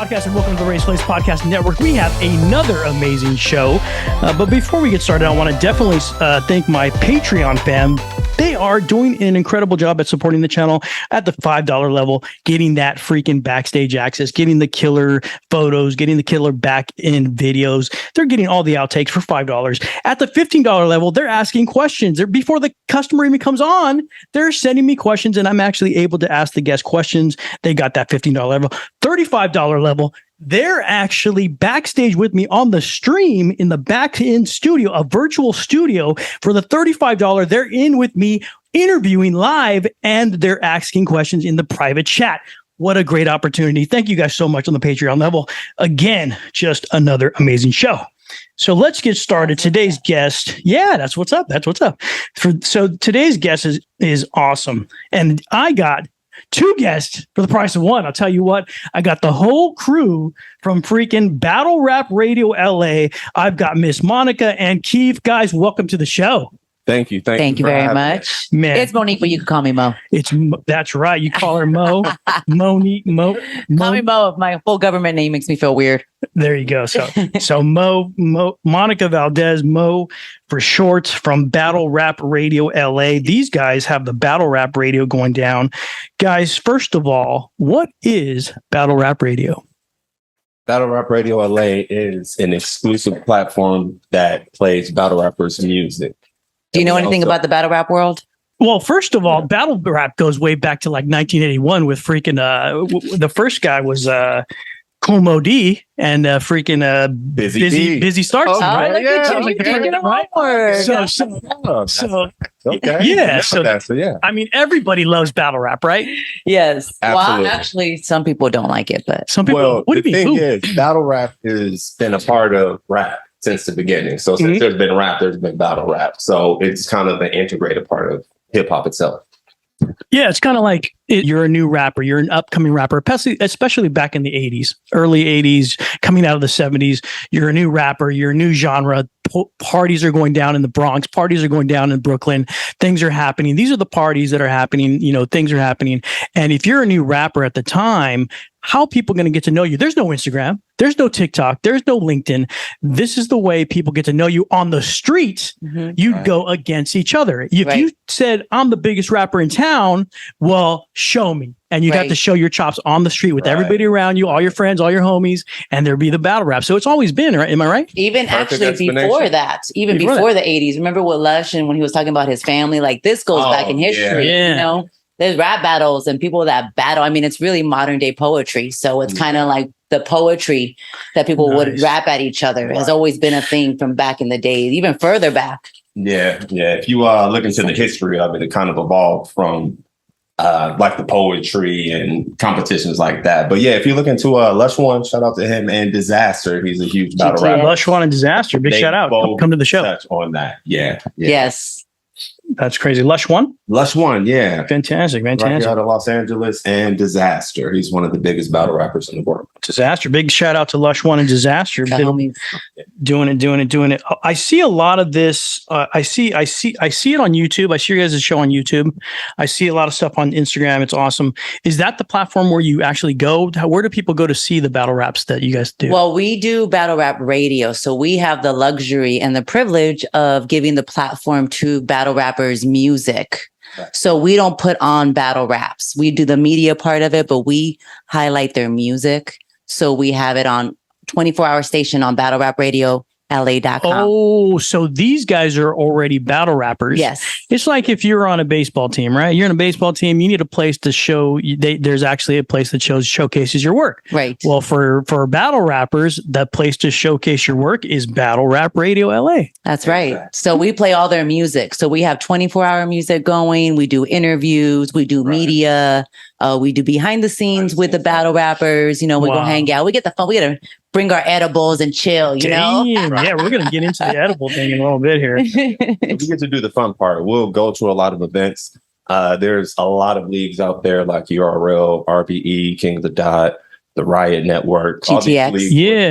podcast, and welcome to the Race Place Podcast Network. We have another amazing show. But before we get started, I want to definitely thank my Patreon fam. They are doing an incredible job at supporting the channel at the $5 level, getting that freaking backstage access, getting the killer photos, getting the killer back-end videos. They're getting all the outtakes for $5. At the $15 level, they're asking questions. Before the customer even comes on, they're sending me questions, and I'm actually able to ask the guest questions. They got that $15 level. $35 level, they're actually backstage with me on the stream in the back-end studio, a virtual studio. For the $35, they're in with me interviewing live, and they're asking questions in the private chat. What a great opportunity. Thank you guys so much on the Patreon level. Again, just another amazing show. So let's get started. Today's guest, that's what's up. That's what's up. So today's guest is awesome. And I got two guests for the price of one. I'll tell you what, I got the whole crew from freaking Battle Rap Radio L.A. I've got Miss Monica and Keefe. Guys, welcome to the show. Thank you. Thank you very much. Man, it's Monique, but you can call me Mo. That's right. You call her Mo. Monique, Mo. Call me Mo. My full government name makes me feel weird. There you go. So Mo, Monica Valdez, Mo for short, from Battle Rap Radio L.A. These guys have the Battle Rap Radio going down. Guys, first of all, what is Battle Rap Radio? Battle Rap Radio L.A. is an exclusive platform that plays battle rappers' music. Do you know anything about the battle rap world? Well, first of all, battle rap goes way back to like 1981 with freaking the first guy was Como D and Busy Starts. Oh, right? Look at you taking them right? Okay. Yeah. I mean, everybody loves battle rap, right? Yes. Absolutely. Well, actually, some people don't like it, but Some people. Well, What do the you mean? thing is, battle rap has been a part of rap since the beginning. So since there's been rap, there's been battle rap. So it's kind of the integrated part of hip hop itself. Yeah, it's kind of like you're a new rapper, you're an upcoming rapper, especially back in the 80s, early 80s, coming out of the 70s. You're a new rapper, you're a new genre. Parties are going down in the Bronx, parties are going down in Brooklyn. Things are happening. These are the parties that are happening. Things are happening. And if you're a new rapper at the time, how are people going to get to know you? There's no Instagram. There's no TikTok. There's no LinkedIn. This is the way people get to know you on the streets. You'd go against each other. If you said, I'm the biggest rapper in town, well, show me. And you'd have to show your chops on the street with everybody around you, all your friends, all your homies, and there'd be the battle rap. So it's always been, right? Am I right? Even actually before that, before the 80s, remember with Lush and when he was talking about his family, like this goes back in history, There's rap battles and people that battle. I mean, it's really modern day poetry. So it's kind of like the poetry that people would rap at each other has always been a thing from back in the day, even further back. Yeah. If you look into the history of it, it kind of evolved from like the poetry and competitions like that. But yeah, if you look into Lush One, shout out to him, and Disaster. He's a huge battle rapper. Lush One and Disaster. Big shout out. Come to the show. Touch on that. Yeah. Yes. That's crazy. Lush One? Lush One, yeah. Fantastic. Right out of Los Angeles, and Disaster. He's one of the biggest battle rappers in the world. Disaster. Big shout out to Lush One and Disaster. Doing it. I see a lot of this. I see it on YouTube. I see your guys' show on YouTube. I see a lot of stuff on Instagram. It's awesome. Is that the platform where you actually go? Where do people go to see the battle raps that you guys do? Well, we do Battle Rap Radio. So we have the luxury and the privilege of giving the platform to battle rappers music. So we don't put on battle raps. We do the media part of it, but we highlight their music. So we have it on 24-hour station on Battle Rap Radio L.A.com. Oh, so these guys are already battle rappers. Yes. It's like if you're on a baseball team, right? You're on a baseball team, you need a place to show. There's actually a place that showcases your work. Right. Well, for battle rappers, that place to showcase your work is Battle Rap Radio L.A. That's right. So we play all their music. So we have 24-hour music going. We do interviews. We do media. We do behind the scees with the battle rappers. We go hang out. We get the fun. We got to bring our edibles and chill, Yeah, we're going to get into the edible thing in a little bit here. We get to do the fun part. We'll go to a lot of events. There's a lot of leagues out there like URL, RBE, King of the Dot, the Riot Network. GTX.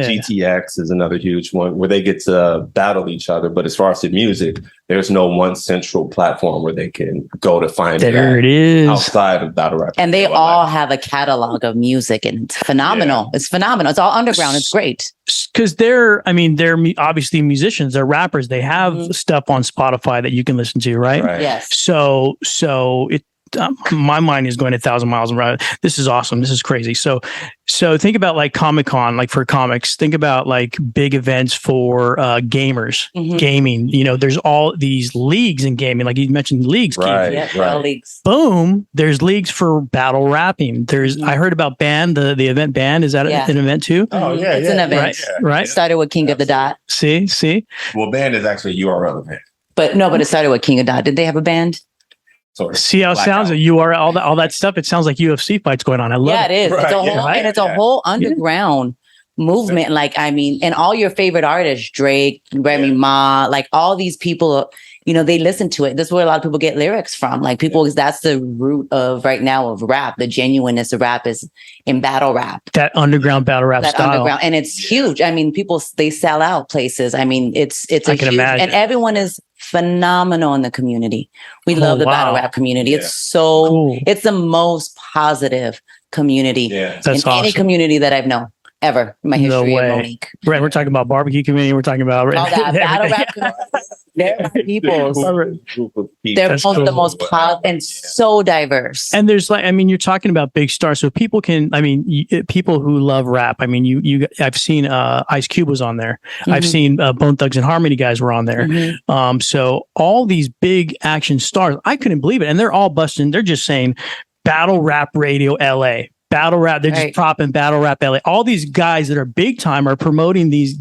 GTX is another huge one where they get to battle each other. But as far as the music, there's no one central platform where they can go to find it is outside of Battle Rap. And they all have a catalog of music, and it's phenomenal. Yeah. It's phenomenal. It's all underground. It's great. Because they're obviously musicians, they're rappers. They have stuff on Spotify that you can listen to, right? Yes. So it. My mind is going 1,000 miles an hour. This is awesome. This is crazy. So think about like Comic-Con, like for comics. Think about like big events for gamers, gaming. You know, there's all these leagues in gaming, like you mentioned, leagues. All leagues. Boom. There's leagues for battle rapping. I heard about Band, the event Band. Is that an event too? Oh yeah, it's an event. Right. It started with King of the Dot. See. Well, Band is actually a URL event. But it started with King of Dot. Did they have a band? See how it sounds? You are all that stuff. It sounds like UFC fights going on. I love it. It is. Right, it's a whole, and it's a whole underground movement. Like, I mean, and all your favorite artists, Drake, Remy Ma, like all these people, you know, they listen to it. This is where a lot of people get lyrics from. Like people, that's the root of right now of rap. The genuineness of rap is in battle rap. That underground battle rap style. And it's huge. I mean, people, they sell out places. I mean, it's I can imagine. And everyone is phenomenal in the community. We love the battle rap community. It's so cool. It's the most positive community in any community that I've known ever in my history of Monique. Right. We're talking about barbecue community. We're talking about all that battle rap community. They're people. They're the most positive and so diverse. And there's like, I mean, you're talking about big stars. So people can, I mean, people who love rap. I mean, I've seen Ice Cube was on there. I've seen Bone Thugs and Harmony guys were on there. So all these big action stars, I couldn't believe it. And they're all busting. They're just saying Battle Rap Radio L.A. Battle Rap, they're just propping Battle Rap LA. All these guys that are big time are promoting this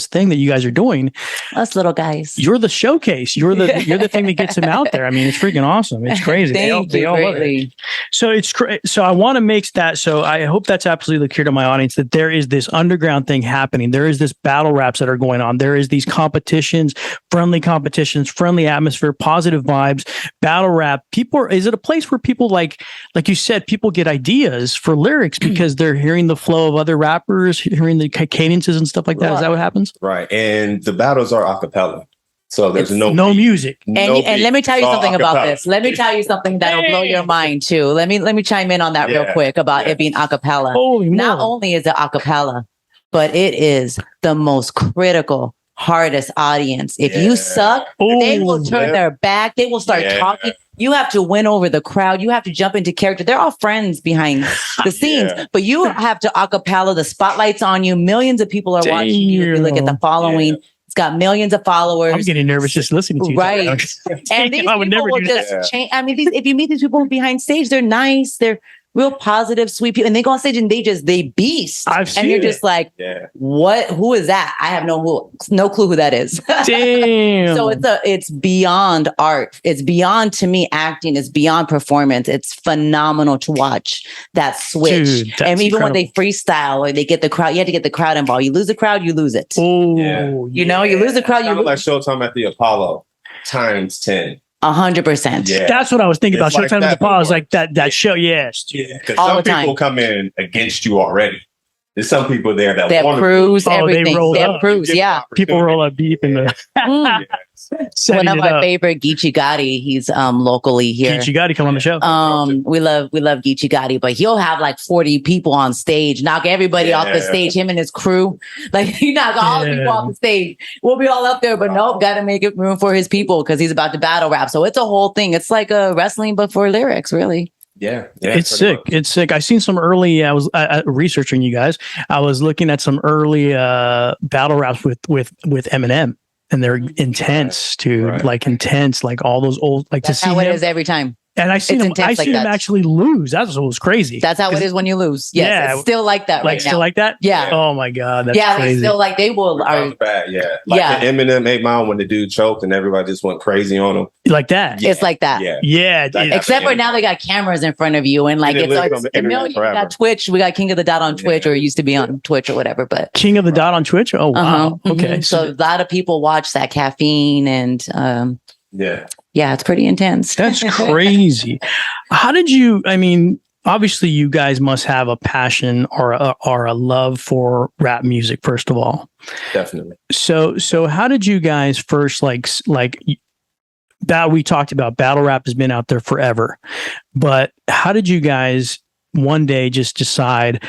thing that you guys are doing. Us little guys. You're the showcase. You're the thing that gets them out there. I mean, it's freaking awesome. It's crazy. Thank you greatly. So so I want to make that. So I hope that's absolutely clear to my audience that there is this underground thing happening. There is this battle raps that are going on. There is these competitions, friendly atmosphere, positive vibes, battle rap. Is it a place where people like you said, people get ideas for lyrics because they're hearing the flow of other rappers, hearing the cadences and stuff like that? Is that what happens? Right. And the battles are acapella. So there's no music. And let me tell you something about this. Let me tell you something that'll blow your mind too. Let me chime in on that real quick about it being acapella. Not only is it acapella, but it is the most critical, hardest audience. If you suck, they will turn their back. They will start talking. You have to win over the crowd. You have to jump into character. They're all friends behind the scenes, but you have to acapella. The spotlight's on you. Millions of people are watching you. If you look at the following, it's got millions of followers. I'm getting nervous just listening to you. Right. And these people will just change. I mean, if you meet these people behind stage, they're nice. They're real positive, sweet people. And they go on stage and they beast. And you're just like, what? Who is that? I have no clue who that is. Damn. So it's beyond art. It's beyond, to me, acting. It's beyond performance. It's phenomenal to watch that switch. Dude, and even incredible. when they freestyle or they get the crowd, you have to get the crowd involved. You lose the crowd, you lose it. You know, you lose the crowd, you lose like Showtime at the Apollo times 10. 100%. Yeah. That's what I was thinking about. Like Showtime at the Apollo, like that show. Yes. Yeah. Because some people come in against you already. There's some people there that want to proves everything. They roll up. Proves, people roll up deep in the. One of my favorite, Geechee Gotti. He's locally here. Geechee Gotti, come on the show. We love Geechee Gotti, but he'll have like 40 people on stage, knock everybody off the stage. Him and his crew, like he knock all the people off the stage. We'll be all up there, but nope, got to make it room for his people because he's about to battle rap. So it's a whole thing. It's like a wrestling, but for lyrics, really. Yeah, it's sick. Much. It's sick. I seen some early. I was researching you guys. I was looking at some early battle raps with Eminem, and they're intense, dude. Like intense, like all those old. Like that's to see how it him, is every time. And I seen him. I seen him actually lose. That's what was crazy. That's how it is when you lose. Yes, it's still like that. Like right still now. Like that. Yeah. Oh my god. That's crazy. Still like they will. Bad. Like the Eminem 8 Mile when the dude choked and everybody just went crazy on him. Like that. It's like that. Yeah. Except for now they got cameras in front of you and like it's a million. We got Twitch. We got King of the Dot on Twitch, or it used to be on Twitch or whatever. But King of the Dot on Twitch. Oh wow. Okay. So a lot of people watch that Caffeine and yeah, it's pretty intense. That's crazy. How did you, I mean, obviously you guys must have a passion or a love for rap music, first of all. Definitely. So how did you guys first that we talked about battle rap has been out there forever, but how did you guys one day just decide,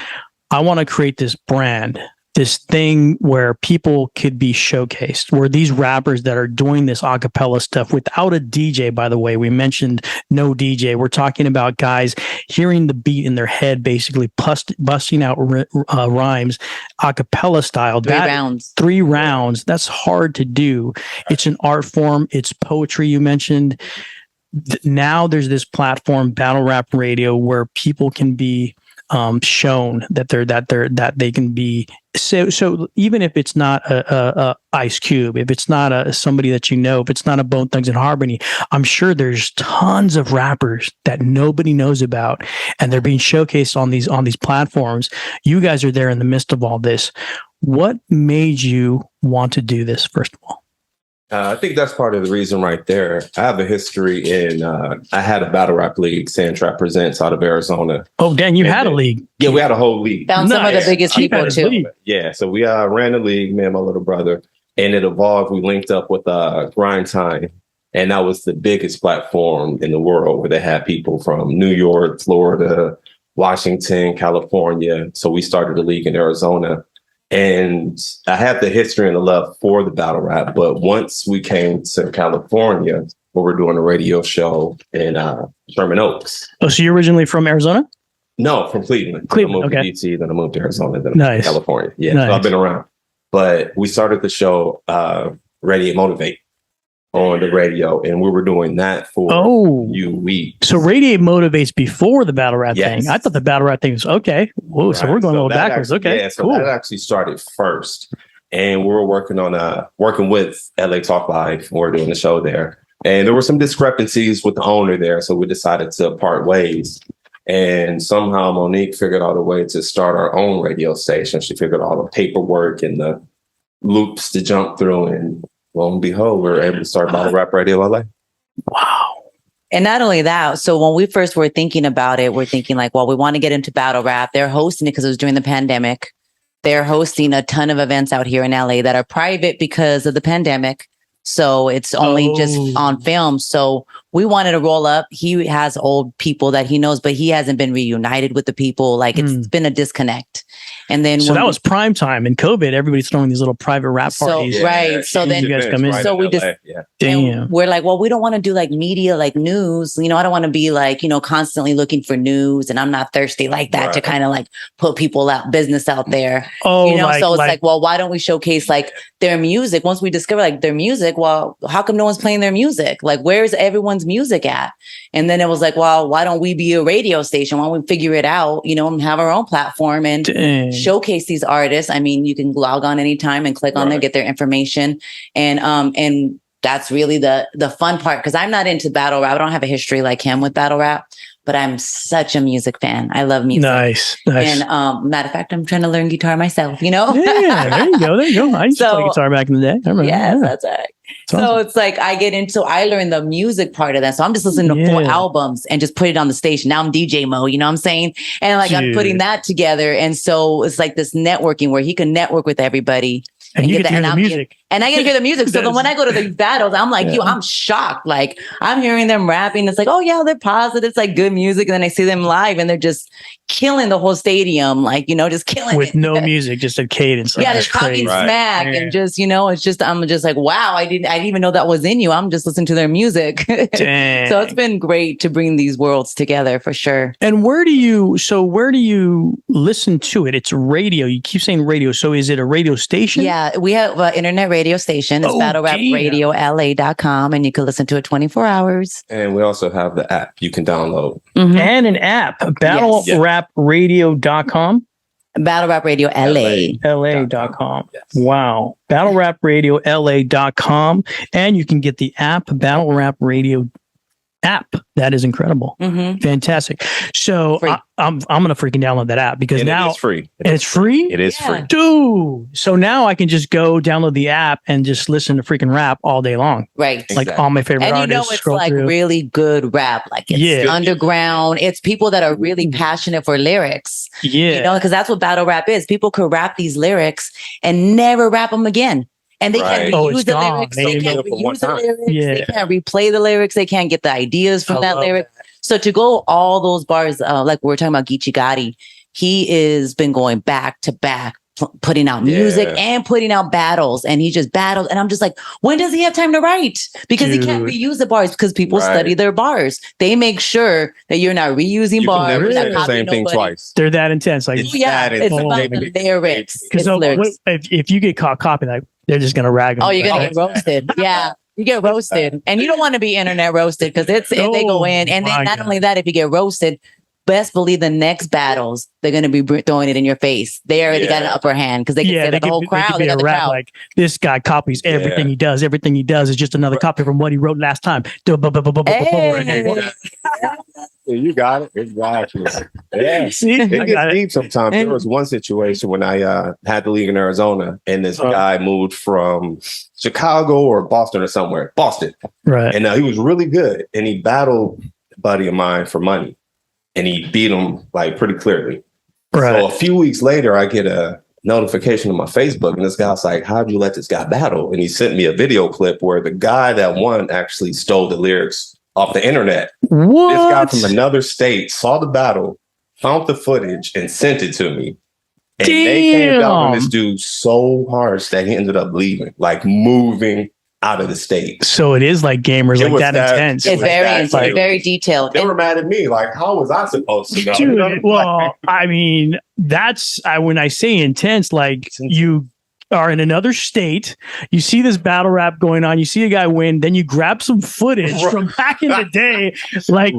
I want to create this brand, this thing where people could be showcased, where these rappers that are doing this acapella stuff without a DJ, by the way, we mentioned no DJ. We're talking about guys hearing the beat in their head, basically busting out rhymes, acapella style. Three rounds. That's hard to do. It's an art form. It's poetry, you mentioned. Now there's this platform, Battle Rap Radio, where people can be shown that they can be so even if it's not a Ice Cube, if it's not somebody that you know, if it's not a Bone Thugs and Harmony, I'm sure there's tons of rappers that nobody knows about, and they're being showcased on these platforms. You guys are there in the midst of all this. What made you want to do this, first of all? I think that's part of the reason right there. I have a history in, I had a battle rap league, Sandtrap Presents, out of Arizona. Oh, Dan, you had a league. Yeah, we had a whole league. Found some of the biggest people too. Yeah, so we ran a league, me and my little brother, and it evolved. We linked up with Grind Time, and that was the biggest platform in the world where they had people from New York, Florida, Washington, California. So we started a league in Arizona. And I had the history and the love for the battle rap. But once we came to California, where we're doing a radio show in Sherman Oaks. Oh, so you're originally from Arizona? No, from Cleveland. Cleveland, I moved okay. to DC, then I moved to Arizona, then I moved to California. Yeah, nice. So I've been around. But we started the show, Radiate Motivate, on the radio, and we were doing that for a few weeks. So Radiate Motivates before the battle rap thing. I thought the battle rap thing was okay. Whoa, right. So we're going a little backwards. Okay, yeah. So that actually started first, and we were working with L.A. Talk Live. We were doing the show there, and there were some discrepancies with the owner there, so we decided to part ways. And somehow Monique figured out a way to start our own radio station. She figured out all the paperwork and the loops to jump through, and lo and behold, we're able to start Battle Rap Radio L.A. Wow. And not only that, so when we first were thinking about it, we're thinking like, well, we want to get into battle rap. They're hosting it because it was during the pandemic. They're hosting a ton of events out here in LA that are private because of the pandemic. So it's only just on film. So we wanted to roll up. He has old people that he knows, but he hasn't been reunited with the people. Like it's been a disconnect. And then so that was prime time in COVID. Everybody's throwing these little private rap parties. So, right. So then you guys come in. So we just, damn. We're like, well, we don't want to do like media, like news. You know, I don't want to be like, you know, constantly looking for news, and I'm not thirsty like that to kind of like put people business out there. Oh, you know, so it's like, well, why don't we showcase like their music? Once we discover like their music, well, how come no one's playing their music? Like, where's everyone's music at? And then it was like, well, why don't we be a radio station? Why don't we figure it out, you know, and have our own platform and showcase these artists? I mean, you can log on anytime and click on there, get their information. And that's really the fun part, because I'm not into battle rap. I don't have a history like him with battle rap, but I'm such a music fan. I love music. Nice. And matter of fact, I'm trying to learn guitar myself, you know? Yeah, there you go. I used to play guitar back in the day. I remember. Yes, that's right. So it's like I learned the music part of that. So I'm just listening to 4 albums and just put it on the station. Now I'm DJ Mo, you know what I'm saying? And like I'm putting that together. And so it's like this networking where he can network with everybody. And you get to hear the music. And I get to hear the music. So then when I go to these battles, I'm like, I'm shocked. Like I'm hearing them rapping. It's like, oh yeah, they're positive. It's like good music. And then I see them live and they're just killing the whole stadium. Like, you know, just killing with it. no music, just a cadence. Yeah, they're talking smack and just, you know, it's just, I'm just like, wow, I didn't even know that was in you. I'm just listening to their music. So it's been great to bring these worlds together for sure. And where do you listen to it? It's radio. You keep saying radio. So is it a radio station? Yeah, we have an internet radio station. It's Battle Rap Radio L.A.com, and you can listen to it 24 hours. And we also have the app you can download. And an app, battlerapradio.com. Battle Rap Radio L.A. LA.com. Yes. Wow. Battle Rap Radio L.A.com. And you can get the app Battle Rap Radio app. That is incredible. Fantastic. So I'm gonna freaking download that app because and now it's free. It's free. It is free, dude. So now I can just go download the app and just listen to freaking rap all day long. Right. Like all my favorite and artists. you know it's like really good rap. Like it's underground. It's people that are really passionate for lyrics. Yeah. You know, because that's what battle rap is. People could rap these lyrics and never rap them again. And they can't reuse the lyrics. They can't reuse the lyrics. They can't replay the lyrics. They can't get the ideas from that lyric. So to go all those bars, like we're talking about Geechee Gotti, he is been going back to back, putting out music and putting out battles. And he just battles. And I'm just like, when does he have time to write? Because he can't reuse the bars because people study their bars. They make sure that you're not reusing bars. You can never say the same thing twice. They're that intense. Like, it's about the lyrics. Because if you get caught copying, like, they're just going to rag them. Oh, you're going to get roasted. Yeah. You get roasted. And you don't want to be internet roasted because if they go in. And then not only that, if you get roasted, best believe the next battles, they're going to be throwing it in your face. They already got an upper hand because they can say that the whole crowd. They got the crowd. Like, this guy copies everything he does. Everything he does is just another copy from what he wrote last time. You got it. Exactly. Yeah. See, it gets deep sometimes. There was one situation when I had the league in Arizona, and this guy moved from Chicago or Boston or somewhere. Boston. Right. And he was really good. And he battled a buddy of mine for money. And he beat him like pretty clearly. Right. So a few weeks later, I get a notification on my Facebook, and this guy's like, "How'd you let this guy battle?" And he sent me a video clip where the guy that won actually stole the lyrics off the internet. What? This guy from another state saw the battle, found the footage, and sent it to me. And they came down on this dude so harsh that he ended up leaving, like moving out of the state. So it is like gamers, like that intense. It's very detailed. They were mad at me. Like, how was I supposed to know? Dude, well, I mean, that's when I say intense, like you are in another state, you see this battle rap going on, you see a guy win, then you grab some footage from back in the day. Like,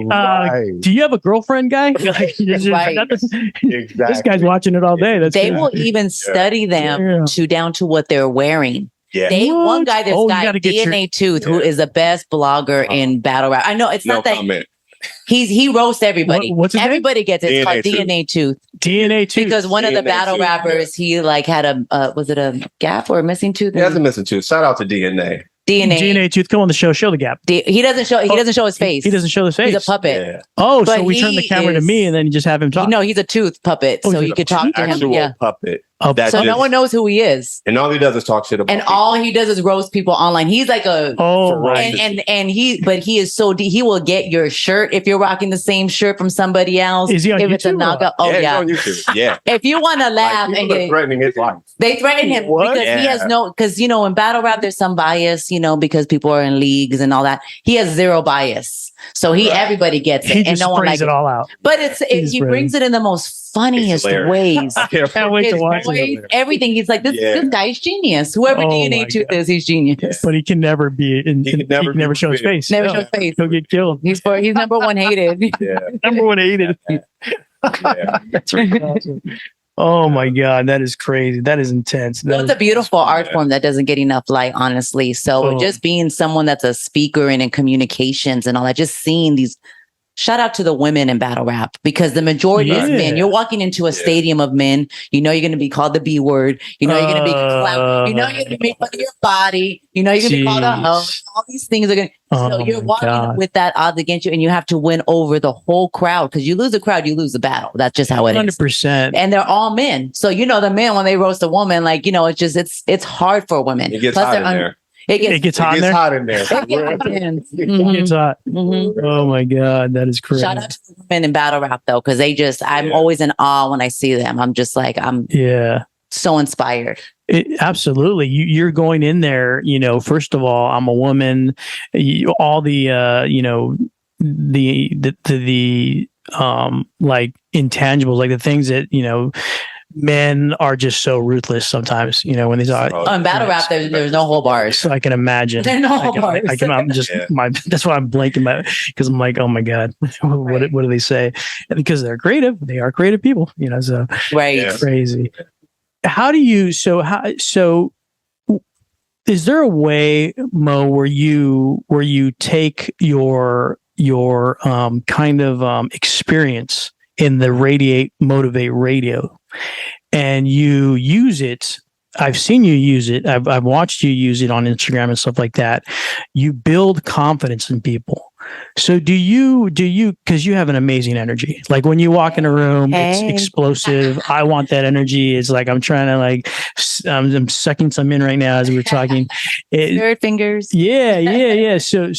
do you have a girlfriend, guy? Like, this guy's watching it all day. They will even study them down to what they're wearing. Yeah. One guy, this guy, DNA Tooth, who is the best blogger in battle rap. I know it's not that comment. He roasts everybody. What's his everybody name? gets it. It's called DNA Tooth. DNA Tooth. Because one of the battle rappers, he like had a was it a gap or a missing tooth? He has a missing tooth. Shout out to DNA. DNA Tooth, come on the show. Show the gap. He doesn't show. He doesn't show his face. He doesn't show his face. He's a puppet. Yeah. Oh, so we turn the camera to me and then you just have him talk. No, he's a tooth puppet, so you could talk to him. Yeah, puppet. So no one knows who he is, and all he does is talk shit about. And all he does is roast people online. He's like a and he is so deep. He will get your shirt if you're rocking the same shirt from somebody else. Is he on if YouTube? It's a knockout. Oh yeah, on YouTube. Yeah. If you want to laugh and get threatening his life, they threaten him because he has because in battle rap there's some bias, because people are in leagues and all that. He has zero bias, so everybody gets it, and no one likes it all out. But he brings it in the most funniest ways. I can't wait to watch it. Everything. He's like, this guy's genius. Whoever DNA Tooth is, he's genius. But he can never be he can never show his face. Never show his face. He'll get killed. He's number one hated. Yeah. Number one hated. That's really awesome. Oh my God, that is crazy. That is intense. It's a beautiful art form that doesn't get enough light, honestly. So just being someone that's a speaker and in communications and all that, just seeing these. Shout out to the women in battle rap because the majority is men. You're walking into a stadium of men. You're going to be called the B word. You're going to be clown. You're going to be fun of your body. You're going to be called a hoe. All these things are going to. So you're walking with that odds against you, and you have to win over the whole crowd because you lose the crowd, you lose the battle. That's just how it is. 100%. And they're all men. So the men when they roast a woman, like it's just it's hard for women. It gets hot in there. It gets hot in there. It gets hot. Oh my God, that is crazy. Shout out to the women in battle rap though, because I'm always in awe when I see them. I'm just like so inspired. Absolutely. You're going in there, first of all, I'm a woman, all the like intangibles, like the things that, men are just so ruthless sometimes, when they talk. In battle rap, there's no whole bars. So I can imagine. There's no whole bars. I'm just that's why I'm blanking because I'm like, oh my God, what do they say? And because they're creative. They are creative people, so crazy. How do you so is there a way, Mo, where you take your your kind of experience in the Radiate Motivate Radio, and you use it. I've seen you use it. I've watched you use it on Instagram and stuff like that. You build confidence in people. So do you, because you have an amazing energy. Like when you walk in a room, it's explosive. I want that energy. It's like, I'm trying to I'm sucking some in right now as we're talking. Spirit fingers. Yeah. So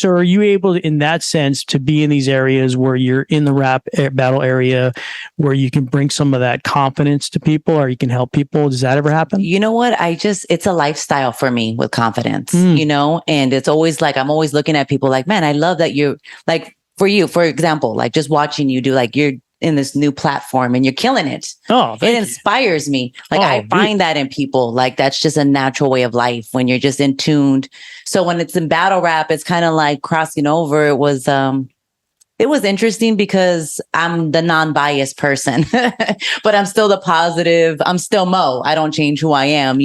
are you able to, in that sense, to be in these areas where you're in the rap battle area, where you can bring some of that confidence to people, or you can help people? Does that ever happen? You know what? It's a lifestyle for me with confidence, and it's always like, I'm always looking at people like, man, I love that you're like, for example, like just watching you do, like you're in this new platform and you're killing it. Oh, it inspires me. Like I find that in people, like that's just a natural way of life when you're just in tuned. So when it's in battle rap, it's kind of like crossing over. It was interesting because I'm the non-biased person, but I'm still the positive. I'm still Mo. I don't change who I am.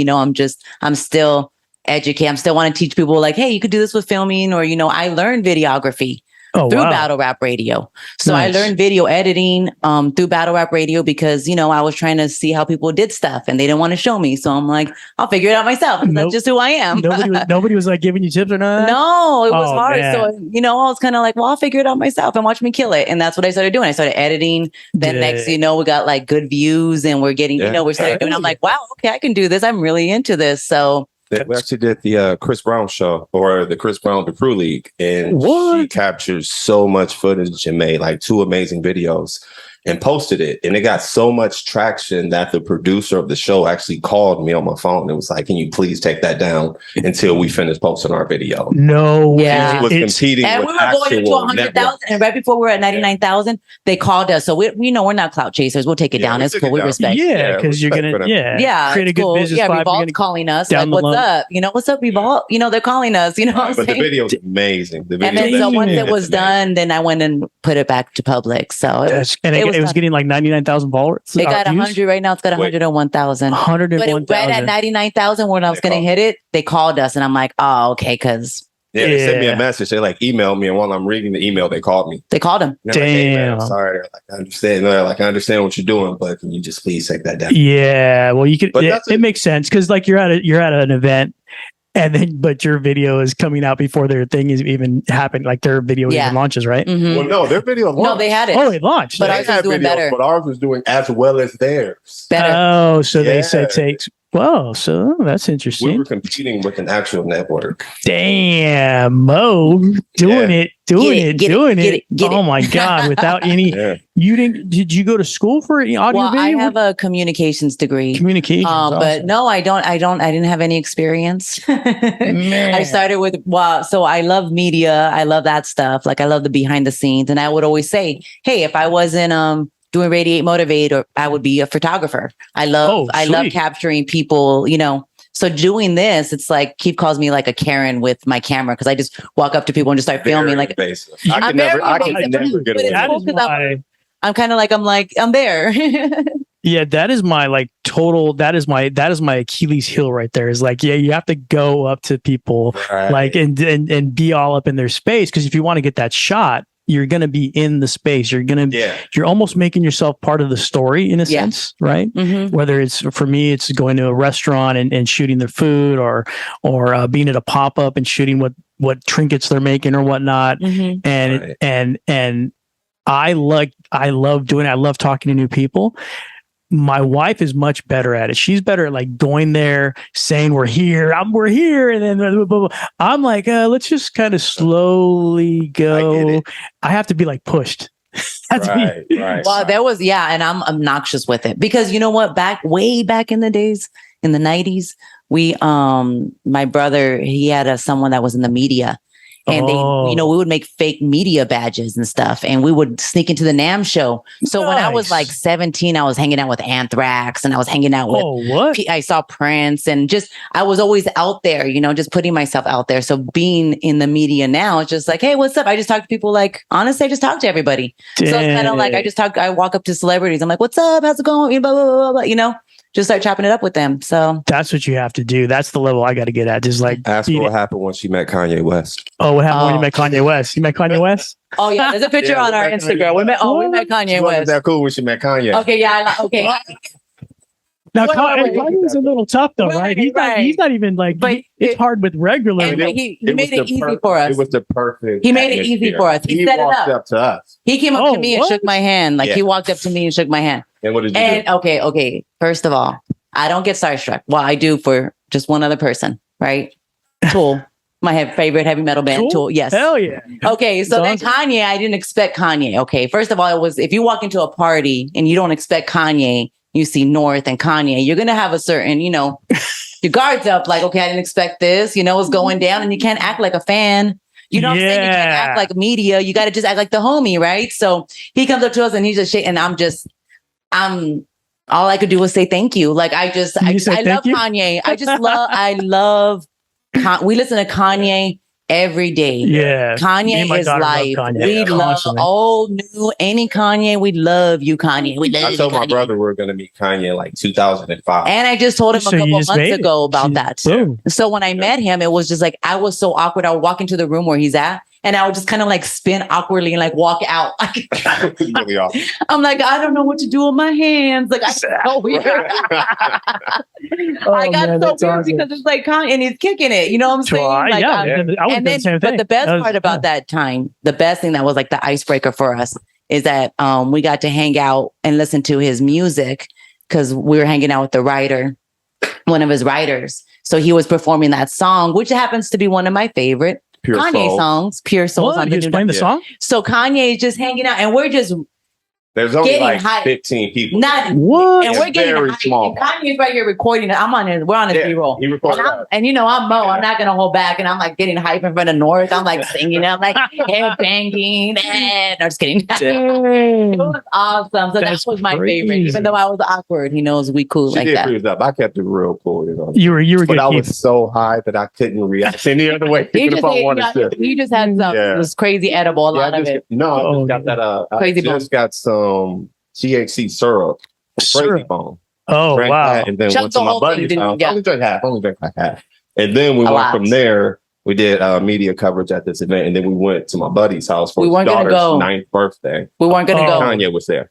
I'm still educate. I'm still want to teach people like, hey, you could do this with filming, or, I learned videography through Battle Rap Radio. So nice. I learned video editing through Battle Rap Radio because, I was trying to see how people did stuff and they didn't want to show me. So I'm like, I'll figure it out myself. That's just who I am. Nobody was like giving you tips or nothing? No, it was hard. Man. So, I was kind of like, well, I'll figure it out myself and watch me kill it. And that's what I started doing. I started editing. Then next, we got like good views and we're getting, we started doing, I'm like, wow, okay, I can do this. I'm really into this. So we actually did the Chris Brown show, or the Chris Brown The Crew League, and she captured so much footage and made like 2 amazing videos and posted it. And it got so much traction that the producer of the show actually called me on my phone and was like, can you please take that down until we finish posting our video? No way. Yeah. Was competing and with we were going into 100,000, and right before we were at 99,000, they called us. So we're not clout chasers. We'll take it down. It's cool. We respect. Yeah, because you're gonna create a good business. Yeah, Revolt's calling us. Like, what's up? What's up, Revolt? They're calling us. But the video's amazing. And then so once it was done, then I went and put it back to public. So it was getting like 99,000 followers. It got 100 right now. It's got 101,000. 101,000. But right at 99,000 when I was going to hit it, they called us, and I'm like, oh, okay, because they sent me a message. They like emailed me, and while I'm reading the email, they called me. They called him. Damn. Like, hey, man, I'm sorry. Like, I understand. They're like, I understand what you're doing, but can you just please take that down? Yeah. Well, you could. It makes sense because like you're at an event. But your video is coming out before their thing is even happened. Like their video even launches, right? Mm-hmm. Well, no, their video launched. No, they had it. Oh, it launched. But ours was doing better. But ours was doing as well as theirs. Better. Oh, so they said takes. Whoa, so that's interesting. We were competing with an actual network. Damn, Mo, doing it. Oh my God, without any, did you go to school for audio video? I have a communications degree. Communications. But no, I didn't have any experience. I started with, so I love media. I love that stuff. Like I love the behind the scenes. And I would always say, hey, if I wasn't, doing Radiate Motivate, or I would be a photographer. I love capturing people, So doing this, it's like Keefe calls me like a Karen with my camera because I just walk up to people and just start filming. Like I can never get away. I'm kind of like I'm there. Yeah, that is my that is my Achilles heel right there. Is like, you have to go up to people like and be all up in their space, because if you want to get that shot, you're going to be in the space. You're almost making yourself part of the story in a sense, right? Mm-hmm. Whether it's, for me, it's going to a restaurant and shooting their food, or being at a pop-up and shooting what trinkets they're making or whatnot. Mm-hmm. And I love doing it. I love talking to new people. My wife is much better at it. She's better at like going there, saying we're here, we're here, and then blah, blah, blah. I'm like, let's just kind of slowly go. I have to be like pushed. Right. Well, there was, and I'm obnoxious with it because you know what? Way back in the days, in the 90s, we, my brother, he had someone that was in the media. And they, we would make fake media badges and stuff, and we would sneak into the NAMM show. So when I was like 17, I was hanging out with Anthrax, and I was hanging out with, I saw Prince, and I was always out there, just putting myself out there. So being in the media now, it's just like, hey, what's up? I just talk to people, like, honestly, I just talk to everybody. Dang. So it's kind of like, I walk up to celebrities. I'm like, what's up? How's it going? Blah, blah, blah, blah, just start chopping it up with them. So that's what you have to do. That's the level I got to get at. Just like ask her what happened when she met Kanye West. Oh, what happened when you met Kanye West? You met Kanye West? Oh yeah, there's a picture on our Instagram. We met Kanye West. That cool when she met Kanye. Okay, yeah, okay. Now Kanye was a little tough though, right? He's not even like. But it's hard with regular. He made it easy for us. It was the perfect. He made it easy for us. He set it up to us. He came up to me and shook my hand. Like he walked up to me and shook my hand. And what did you do? Okay. First of all, I don't get starstruck. Well, I do for just one other person, right? Tool. My favorite heavy metal band, Tool. Yes. Hell yeah. Okay, so then Kanye, I didn't expect Kanye. Okay, first of all, it was if you walk into a party and you don't expect Kanye, you see North and Kanye, you're gonna have a certain, your guards up. Like, okay, I didn't expect this. It's going down, and you can't act like a fan. You know what I'm saying? You can't act like media. You got to just act like the homie, right? So he comes up to us and he's just shaking, and I'm. All I could do was say thank you. Like I love Kanye. I love. We listen to Kanye every day. Yeah, Kanye is life. We love old, new, any Kanye. We love you, Kanye. I told my brother we were going to meet Kanye like 2005, and I just told him a couple months ago about that. So when I met him, it was just like I was so awkward. I would walk into the room where he's at. And I would just kind of like spin awkwardly and like walk out. Really awesome. I'm like, I don't know what to do with my hands. Like, I got so weird. Weird because it's like, and he's kicking it. You know what I'm saying? Like, but the best part about that time, the best thing that was like the icebreaker for us is that we got to hang out and listen to his music because we were hanging out with the writer, one of his writers. So he was performing that song, which happens to be one of my favorite Kanye songs, Pure Soul. You just playing the song? So Kanye is just hanging out, and we're just there's only like 15 people. And we're getting very small. Kanye's right here recording. We're on his B-roll. He recorded. And I'm Mo. I'm not gonna hold back, and I'm like getting hype in front of North. I'm like singing. I'm like head banging. No, just kidding. It was awesome. So that was my favorite. Even though I was awkward, he knows we cool like that. Up. I kept it real cool. You were good. But I was so high that I couldn't react any other way. If I wanted to. You just had some. It was crazy edible. A lot of it. No, I just got that. Crazy. I just got some. THC syrup from Crazy Bone. Oh, wow. And then went to my buddy's house. Only drank like half. And then we went from there. We did media coverage at this event. And then we went to my buddy's house for his daughter's 9th birthday. We weren't going to go. Kanye was there.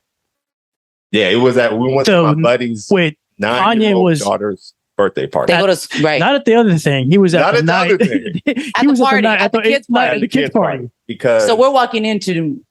Yeah, it was we went to my buddy's 9-year-old daughter's birthday party. They go to, right. Not at the other thing. He was at the night. He was at the kids' party. At the kids' party. Because so we're walking into...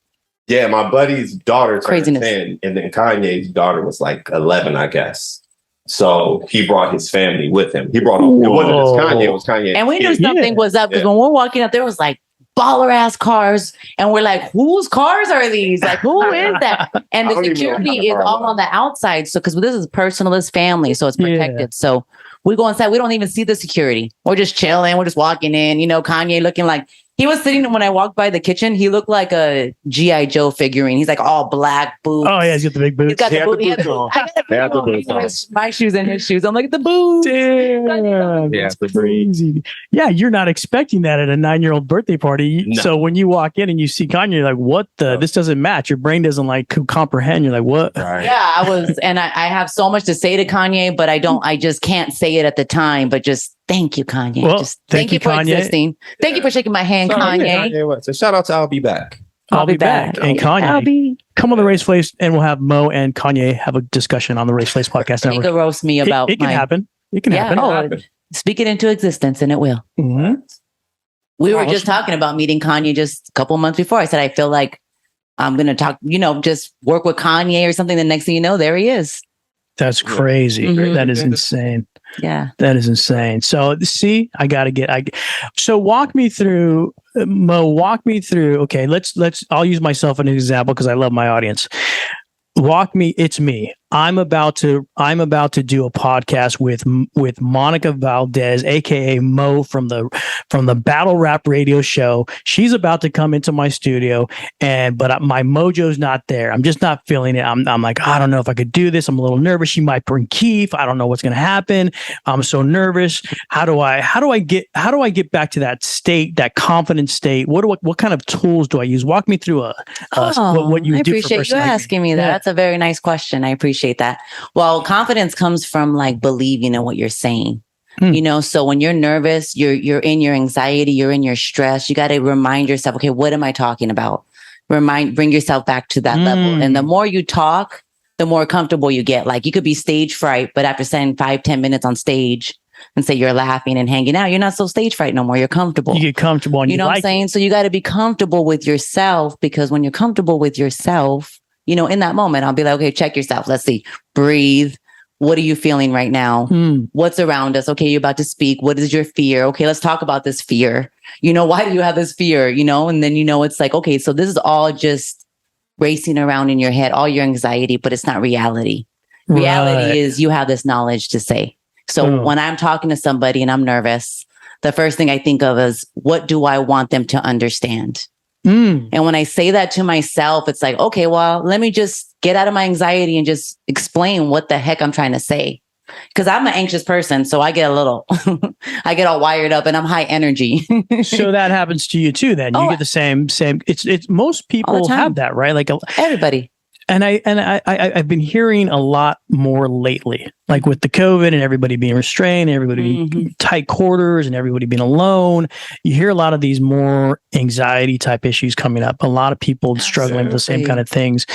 Yeah, my buddy's daughter turned 10, and then Kanye's daughter was like 11, I guess. So he brought his family with him. He brought it wasn't just Kanye, it was Kanye. And we knew something was up because when we're walking up, there was like baller ass cars, and we're like, whose cars are these? Like, who is that? And the security is all on the outside. So because this is personal, this family, so it's protected. Yeah. So we go inside, we don't even see the security. We're just chilling, we're just walking in, Kanye looking like he was sitting when I walked by the kitchen. He looked like a G.I. Joe figurine. He's like all black boots. Oh, yeah, he's got the big boots. He's got the boots on. My shoes and his shoes. I'm like, the boots. Damn. Yeah, that's crazy. Yeah, you're not expecting that at a 9-year-old birthday party. No. So when you walk in and you see Kanye, you're like, what the? This doesn't match. Your brain doesn't like comprehend. You're like, what? Right. Yeah, I was. And I have so much to say to Kanye, but I just can't say it at the time. But just thank you, Kanye. Well, just thank you for Kanye. Existing. Thank you for shaking my hand, Kanye. So shout out to I'll Be Back. I'll be back. And Kanye, come on the Race Place, and we'll have Mo and Kanye have a discussion on the Race Place podcast network. You can roast me about it. Can happen. It can happen. Speak it into existence, and it will. Mm-hmm. We were just talking about meeting Kanye just a couple months before. I said I feel like I'm going to talk. Just work with Kanye or something. The next thing you know, there he is. That's crazy. Mm-hmm. That is insane. Yeah. That is insane. So see, so walk me through, Mo, okay, I'll use myself as an example because I love my audience. It's me. I'm about to do a podcast with Monica Valdez, aka Mo from the Battle Rap Radio Show. She's about to come into my studio, but my mojo's not there. I'm just not feeling it. I'm like, I don't know if I could do this. I'm a little nervous. She might bring Keefe. I don't know what's going to happen. I'm so nervous. How do I get back to that state, that confident state? What kind of tools do I use? Walk me through what you do. I appreciate you asking me that. Yeah. That's a very nice question. I appreciate appreciate that. Well, confidence comes from like believing in what you're saying. You know, so when you're nervous, you're in your anxiety, you're in your stress, you got to remind yourself, okay, what am I talking about? Bring yourself back to that level. And the more you talk, the more comfortable you get. Like you could be stage fright, but after saying 5-10 minutes on stage and say you're laughing and hanging out, you're not so stage fright no more. You're comfortable. You get comfortable. And you know what I'm saying? So you got to be comfortable with yourself, because when you're comfortable with yourself, you know, in that moment, I'll be like, okay, check yourself. Let's see. Breathe. What are you feeling right now? What's around us? Okay, you're about to speak. What is your fear? Okay, let's talk about this fear. You know, why do you have this fear? You know, and then, you know, it's like, okay, so this is all just racing around in your head, all your anxiety, but it's not reality. Reality is you have this knowledge to say. So when I'm talking to somebody and I'm nervous, the first thing I think of is, what do I want them to understand? And when I say that to myself, it's like, okay, well, let me just get out of my anxiety and just explain what the heck I'm trying to say. Because I'm an anxious person, so I get I get all wired up and I'm high energy. So that happens to you too, then. You get the same, it's most people have that, right? Like everybody. And I've been hearing a lot more lately, like with the COVID and everybody being restrained, everybody being tight quarters and everybody being alone. You hear a lot of these more anxiety type issues coming up. A lot of people struggling with the same kind of things.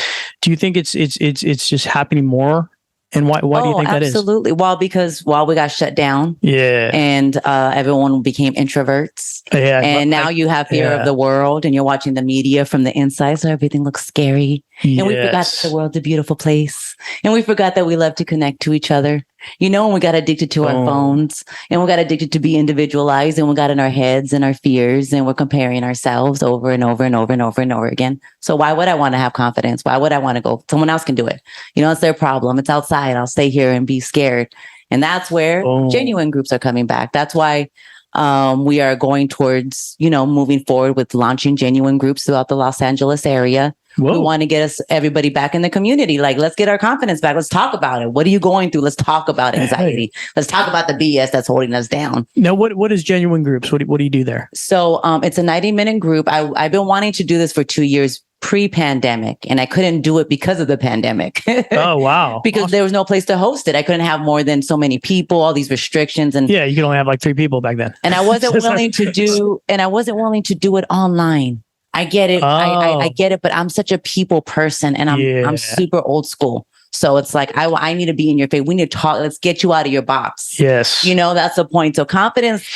Do you think it's just happening more? And why do you think that is? Absolutely. Well, because we got shut down. Yeah. And everyone became introverts. Yeah. And now you have fear of the world and you're watching the media from the inside. So everything looks scary. Yes. And we forgot that the world's a beautiful place. And we forgot that we love to connect to each other. You know, and we got addicted to our phones, and we got addicted to be individualized, and we got in our heads and our fears, and we're comparing ourselves over and over and over and over and over again. So why would I want to have confidence? Why would I want to go? Someone else can do it. You know, it's their problem. It's outside. I'll stay here and be scared. And that's where genuine groups are coming back. That's why we are going towards, you know, moving forward with launching genuine groups throughout the Los Angeles area. Whoa. We want to get everybody back in the community. Like, let's get our confidence back. Let's talk about it. What are you going through? Let's talk about anxiety. Let's talk about the BS that's holding us down. Now, what is genuine groups? What do you do there? So it's a 90-minute group. I've been wanting to do this for 2 years pre-pandemic, and I couldn't do it because of the pandemic. Oh, wow. Because there was no place to host it. I couldn't have more than so many people, all these restrictions. And yeah, you could only have like 3 people back then. And I wasn't willing to do it online. I get it. I get it, but I'm such a people person, and I'm super old school. So it's like, I need to be in your face. We need to talk. Let's get you out of your box. Yes. You know, that's the point. So confidence,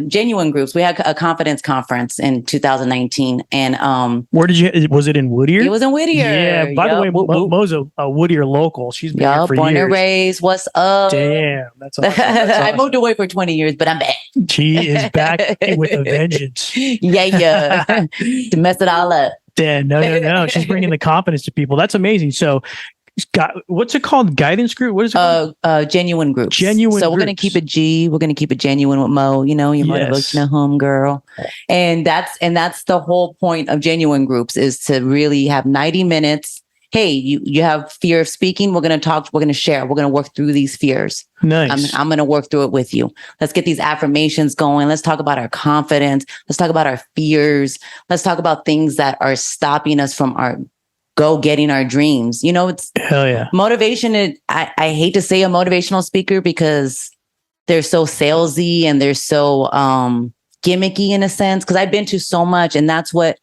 genuine groups. We had a confidence conference in 2019. And where was it in Whittier? It was in Whittier. Yeah. By the way, Mo's a Whittier local. She's been here for born years. And raised. What's up? Damn. That's awesome. I moved away for 20 years, but I'm back. She is back with a vengeance. Yeah. To mess it all up. Yeah, no. She's bringing the confidence to people. That's amazing. So, what's it called? Guidance group? What is it called? Genuine groups. Genuine. So we're going to keep it G. We're going to keep it genuine with Mo. You know, your motivational homegirl, and that's the whole point of genuine groups, is to really have 90 minutes. Hey, you have fear of speaking. We're going to talk. We're going to share. We're going to work through these fears. Nice. I'm going to work through it with you. Let's get these affirmations going. Let's talk about our confidence. Let's talk about our fears. Let's talk about things that are stopping us from getting our dreams. You know, it's hell yeah. Motivation. I hate to say a motivational speaker because they're so salesy and they're so gimmicky in a sense. Because I've been to so much, and that's where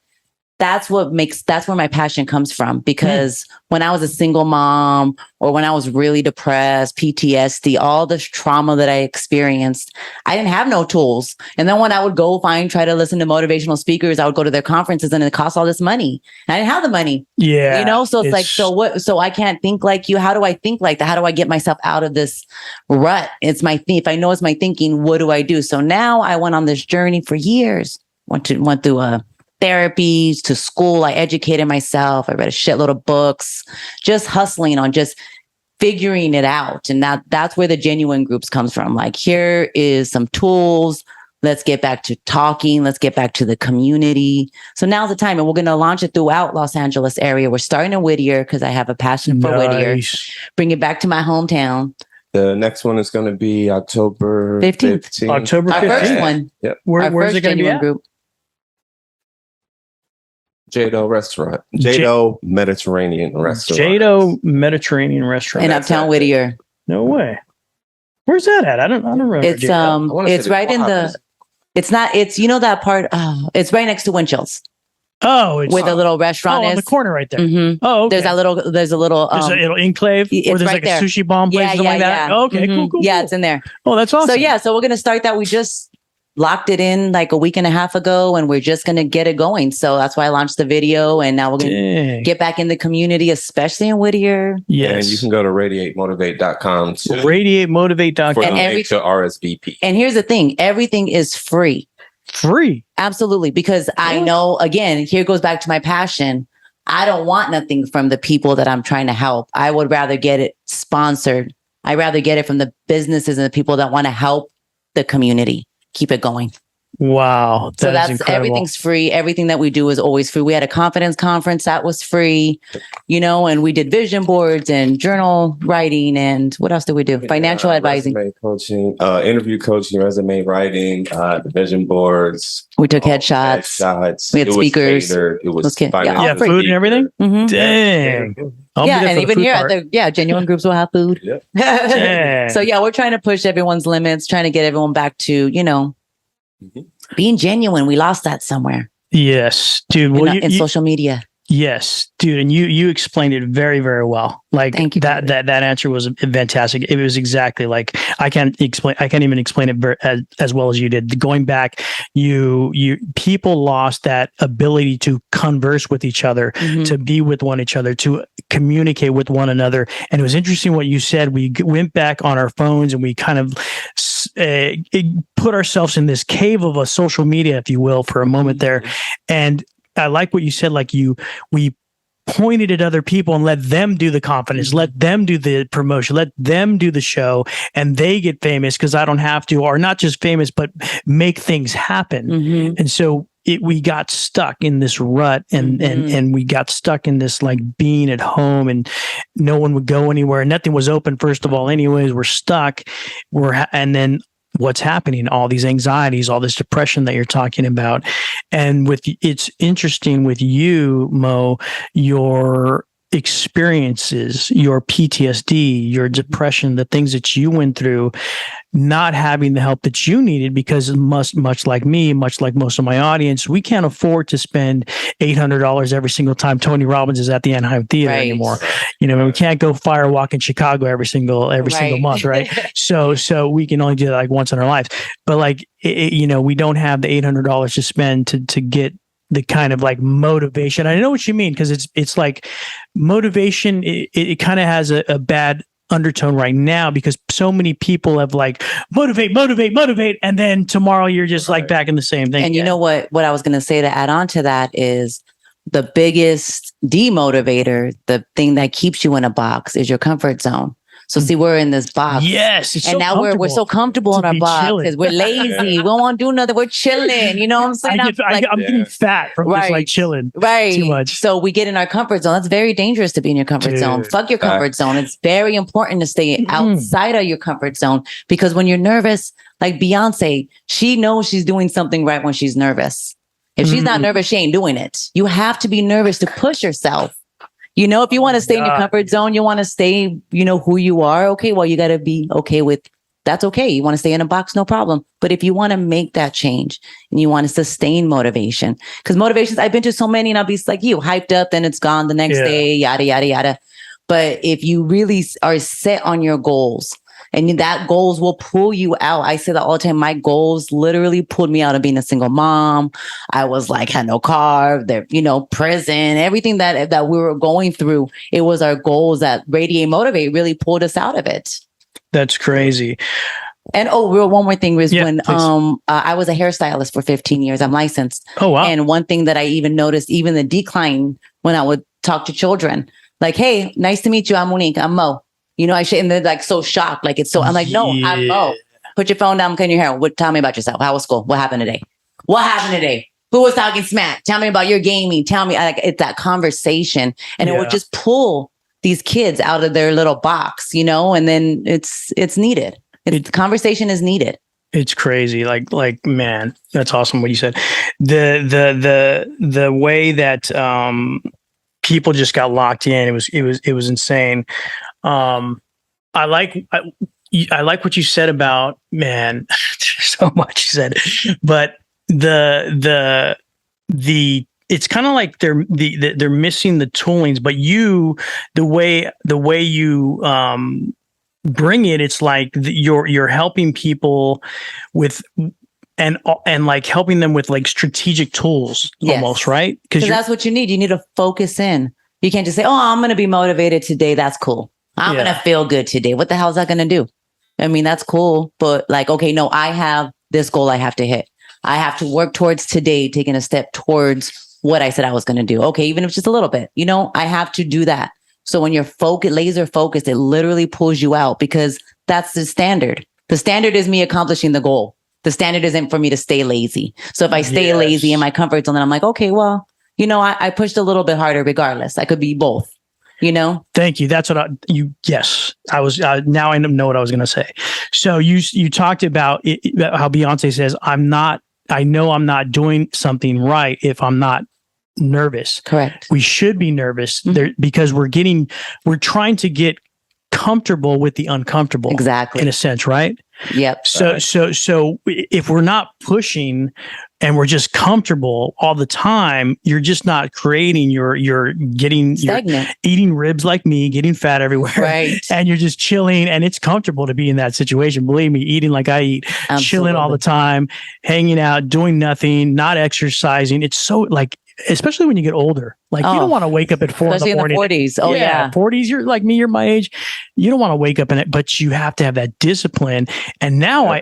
my passion comes from. Because when I was a single mom, or when I was really depressed, PTSD, all this trauma that I experienced, I didn't have no tools. And then when I would try to listen to motivational speakers, I would go to their conferences, and it cost all this money. And I didn't have the money. Yeah. You know, so it's like, so what? So I can't think like you. How do I think like that? How do I get myself out of this rut? It's my thing. If I know it's my thinking, what do I do? So now I went on this journey for years. Went through therapies, to school. I educated myself. I read a shitload of books, just hustling on just figuring it out. And that's where the genuine groups comes from. Like, here is some tools. Let's get back to talking. Let's get back to the community. So now's the time. And we're going to launch it throughout Los Angeles area. We're starting in Whittier because I have a passion for Whittier. Bring it back to my hometown. The next one is going to be October 15th. October 15th. Our first one. Yep. Where's it going to be at? Group. Jado Restaurant. Jado Mediterranean Restaurant. Jado Mediterranean Restaurant. In Uptown Whittier. No way. Where's that at? I don't remember. It's it's right in the. It's not. It's that part. Oh, it's right next to Windchills. Oh, it's where the little restaurant is on the corner right there. Mm-hmm. Oh, okay. There's a little there's a little enclave where there's right like a sushi bomb place, something like that. Oh, okay, cool. Yeah, it's in there. Oh, that's awesome. So we're gonna start that. We just locked it in like a week and a half ago, and we're just gonna get it going. So that's why I launched the video, and now we're gonna get back in the community, especially in Whittier. Yes, and you can go to radiatemotivate.com to radiatemotivate.com and to RSVP. And here's the thing: everything is free. Free. Absolutely. Because I know, again, here goes back to my passion. I don't want nothing from the people that I'm trying to help. I would rather get it sponsored. I'd rather get it from the businesses and the people that want to help the community keep it going. Wow. So that's everything's free. Everything that we do is always free. We had a confidence conference that was free, and we did vision boards and journal writing. And what else did we do? Financial advising. Resume coaching, interview coaching, resume writing, the vision boards. We took headshots. We had speakers. It was food and everything? Mm-hmm. dang. And even here at the genuine groups will have food. Yep. So we're trying to push everyone's limits, trying to get everyone back to, being genuine. We lost that somewhere. Yes, dude. Well, in social media. Yes, dude. And you explained it very, very well. Like Thank you, that answer was fantastic. It was exactly like I can't even explain it as well as you did. Going back, people lost that ability to converse with each other, to be with one another, to communicate with one another. And it was interesting what you said. We went back on our phones and we kind of put ourselves in this cave of a social media, if you will, for a moment there. And I like what you said, like we pointed at other people and let them do the confidence, let them do the promotion, let them do the show, and they get famous because I don't have to, or not just famous, but make things happen. And so we got stuck in this rut and we got stuck in this like being at home and no one would go anywhere. Nothing was open, first of all, anyways. We're stuck. And then what's happening, all these anxieties, all this depression that you're talking about. And it's interesting with you, Mo, your experiences, your PTSD, your depression, the things that you went through, not having the help that you needed, because much like me, much like most of my audience, we can't afford to spend $800 every single time Tony Robbins is at the Anaheim Theater anymore. We can't go firewalk in Chicago every single month, right? So we can only do that like once in our lives. But like, we don't have the $800 to spend to get the kind of like motivation. I know what you mean, because it's like motivation. It kind of has a bad undertone right now because so many people have like motivate, and then tomorrow you're just like back in the same thing. And you know what I was going to say to add on to that is the biggest demotivator, the thing that keeps you in a box, is your comfort zone. So see, we're in this box. Yes. And now we're so comfortable in our box because we're lazy. We don't want to do nothing. We're chilling. You know what I'm saying? I'm getting fat from just like chilling. Right. Too much. So we get in our comfort zone. That's very dangerous to be in your comfort zone. Fuck your comfort zone. It's very important to stay outside of your comfort zone, because when you're nervous, like Beyonce, she knows she's doing something right when she's nervous. If she's not nervous, she ain't doing it. You have to be nervous to push yourself. If you want to stay in your comfort zone, you want to stay, who you are. Okay, well, you got to be okay with that's okay. You want to stay in a box, no problem. But if you want to make that change and you want to sustain motivation, because motivations, I've been to so many and I'll be like you, hyped up, then it's gone the next day, yada, yada, yada. But if you really are set on your goals, and that goals will pull you out. I say that all the time. My goals literally pulled me out of being a single mom. I was like, had no car, prison, everything that we were going through. It was our goals that Radiate Motivate really pulled us out of it. That's crazy. And one more thing was when I was a hairstylist for 15 years. I'm licensed. Oh, wow. And one thing that I even noticed, even the decline when I would talk to children, like, hey, nice to meet you. I'm Monique. I'm Mo. And they're like so shocked. Like it's so, I'm like, no, I'm Mo. Put your phone down, cut your hair. Tell me about yourself. How was school? What happened today? Who was talking smack? Tell me about your gaming. Tell me, it's that conversation. And it would just pull these kids out of their little box, and then it's needed. The conversation is needed. It's crazy. Like, man, that's awesome what you said. The way that people just got locked in, it was insane. I like what you said about, man, there's so much you said, but the it's kind of like they're missing the toolings, but the way you bring it, it's like you're helping people with and like helping them with like strategic tools, almost, right? Because that's what you need. You need to focus in. You can't just say, "Oh, I'm going to be motivated today." That's cool. I'm going to feel good today. What the hell is that going to do? I mean, that's cool, but like, okay, no, I have this goal I have to hit. I have to work towards today, taking a step towards what I said I was going to do. Okay, even if it's just a little bit, I have to do that. So when you're laser focused, it literally pulls you out, because that's the standard. The standard is me accomplishing the goal. The standard isn't for me to stay lazy. So if I stay lazy in my comfort zone, then I'm like, okay, well, I pushed a little bit harder regardless. I could be both, Thank you. That's what yes, I was, now I know what I was going to say. So you talked about how Beyonce says, I know I'm not doing something right if I'm not nervous. Correct. We should be nervous because we're trying to get comfortable with the uncomfortable. Exactly. In a sense, right? Yep. So if we're not pushing and we're just comfortable all the time, you're just not creating. You're getting stagnant. You're eating ribs like me, getting fat everywhere, right? And you're just chilling, and it's comfortable to be in that situation. Believe me, eating like I eat, chilling all the time, hanging out, doing nothing, not exercising. It's so like. Especially when you get older, like you don't want to wake up at 4 especially in the morning. In the 40s. Oh yeah. 40s. You're like me, you're my age. You don't want to wake up in it, but you have to have that discipline. And now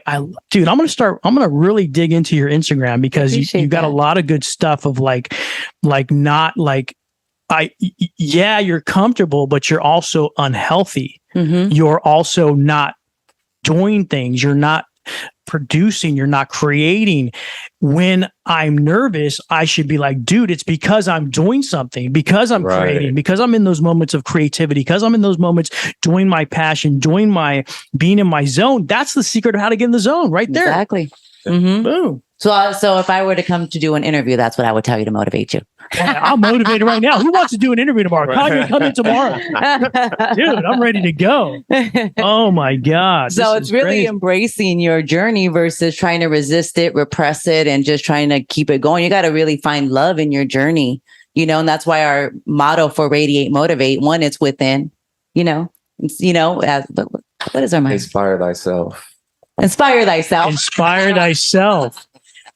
dude, I'm going to really dig into your Instagram, because you got a lot of good stuff of you're comfortable, but you're also unhealthy. Mm-hmm. You're also not doing things. You're not producing, you're not creating. When I'm nervous, I should be like, dude, it's because I'm doing something, because I'm creating, because I'm in those moments of creativity, because I'm in those moments doing my passion, being in my zone. That's the secret of how to get in the zone right there. Exactly. Mm-hmm. Boom. So if I were to come to do an interview, that's what I would tell you to motivate you. I'm motivated right now. Who wants to do an interview tomorrow? Come in tomorrow. Dude, I'm ready to go. Oh my God. So it's really crazy. Embracing your journey versus trying to resist it, repress it, and just trying to keep it going. You got to really find love in your journey, and that's why our motto for Radiate Motivate, one, it's within, what is our mind? Inspire thyself. Inspire thyself. Inspire thyself.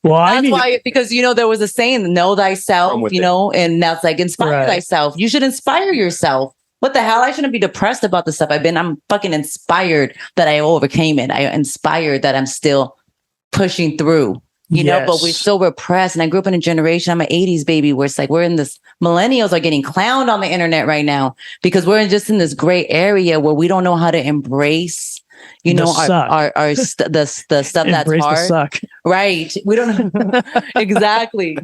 Well, that's why, because there was a saying, know thyself, and that's like inspire thyself. You should inspire yourself. What the hell? I shouldn't be depressed about the stuff I'm fucking inspired that I overcame it. I inspired that I'm still pushing through, but we're so repressed. And I grew up in a generation, I'm an 80s baby, where it's like we're in this, millennials are getting clowned on the internet right now because we're just in this gray area where we don't know how to embrace the stuff that's hard. The suck. Right. We don't know. Exactly.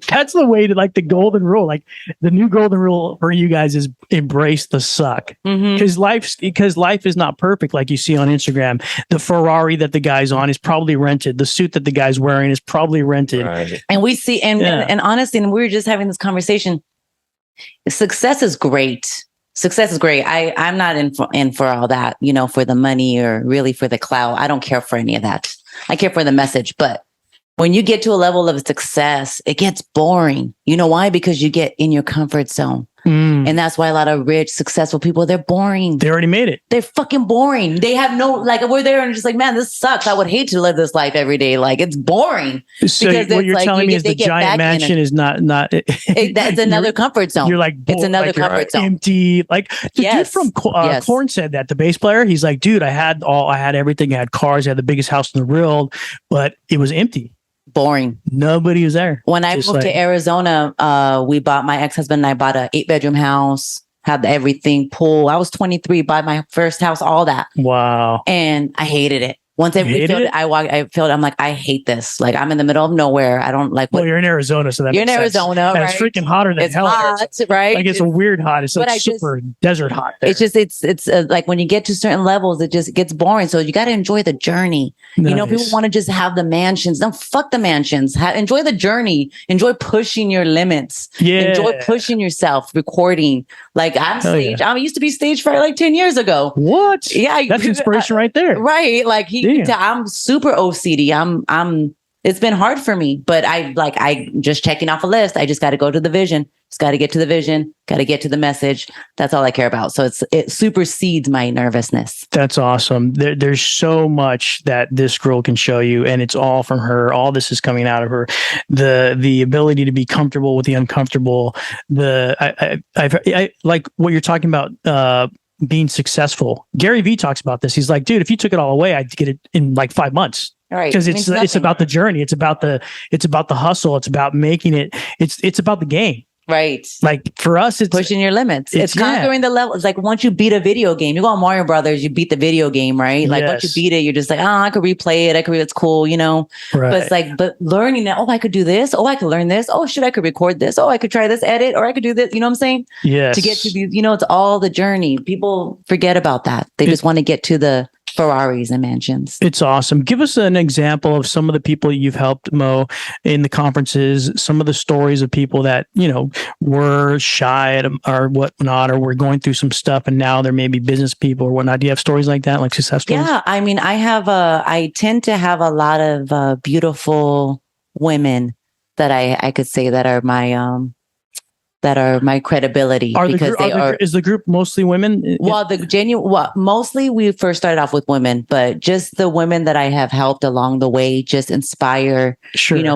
That's the way to, like, the golden rule. Like, the new golden rule for you guys is embrace the suck. Because life is not perfect, like you see on Instagram. The Ferrari that the guy's on is probably rented. The suit that the guy's wearing is probably rented. Right. And we see, and honestly, and we were just having this conversation. Success is great. Success is great. I'm not in for all that, for the money or really for the clout. I don't care for any of that. I care for the message. But when you get to a level of success, it gets boring. You know why? Because you get in your comfort zone. And that's why a lot of rich, successful people, they're boring. They already made it. They're fucking boring. They have we're there and just like, man, this sucks. I would hate to live this life every day. Like, it's boring. So what you're telling me is the giant mansion is not. That's another comfort zone. You're like, it's another comfort zone. Empty. Like the dude from Korn said that, the bass player. He's like, dude, I had everything. I had cars. I had the biggest house in the world, but it was empty. Boring. Nobody was there. When I moved to Arizona, my ex-husband and I bought a 8-bedroom house, had everything, pool. I was 23, bought my first house, all that. Wow. And I hated it. Once I filled it, I'm like, I hate this. Like, I'm in the middle of nowhere. I don't like. Well, you're in Arizona, so you're in Arizona, right? It's freaking hotter than hell. Hot, right? Like it's a weird hot. It's like super desert hot there. It's like when you get to certain levels, it just gets boring. So you got to enjoy the journey. Nice. You know, people want to just have the mansions. No, fuck the mansions. Enjoy the journey. Enjoy pushing your limits. Yeah. Enjoy pushing yourself, recording. Like I used to be stage fright like 10 years ago. What? Yeah. That's inspiration right there. Right. Like I'm super OCD. It's been hard for me, but I just checking off a list. I just got to go to the vision. Just got to get to the vision, got to get to the message. That's all I care about. So it supersedes my nervousness. That's awesome. There's so much that this girl can show you, and it's all from her. All this is coming out of her. The ability to be comfortable with the uncomfortable. I like what you're talking about. Being successful. Gary Vee talks about this. He's like, dude, if you took it all away, I'd get it in like 5 months. Right. Because it's about the journey. It's about the hustle. It's about making it. It's about the game. Right. Like for us, it's pushing your limits. It's conquering the levels. Like once you beat a video game, you go on Mario Brothers, you beat the video game, right? Like once you beat it, you're just like, I could replay it. It's cool, you know? Right. But it's like, but learning that, I could do this. I could learn this. Oh shit, I could record this. I could try this edit, or I could do this. You know what I'm saying? Yes. To get to these, it's all the journey. People forget about that. They just want to get to the Ferraris and mansions. It's awesome. Give us an example of some of the people you've helped, Mo, in the conferences, some of the stories of people that, were shy or whatnot, or were going through some stuff and now they're maybe business people or whatnot. Do you have stories like that, like success stories? Yeah. I mean, I tend to have a lot of beautiful women that I could say that are my credibility. Is the group mostly women? Well, mostly we first started off with women, but just the women that I have helped along the way just inspire,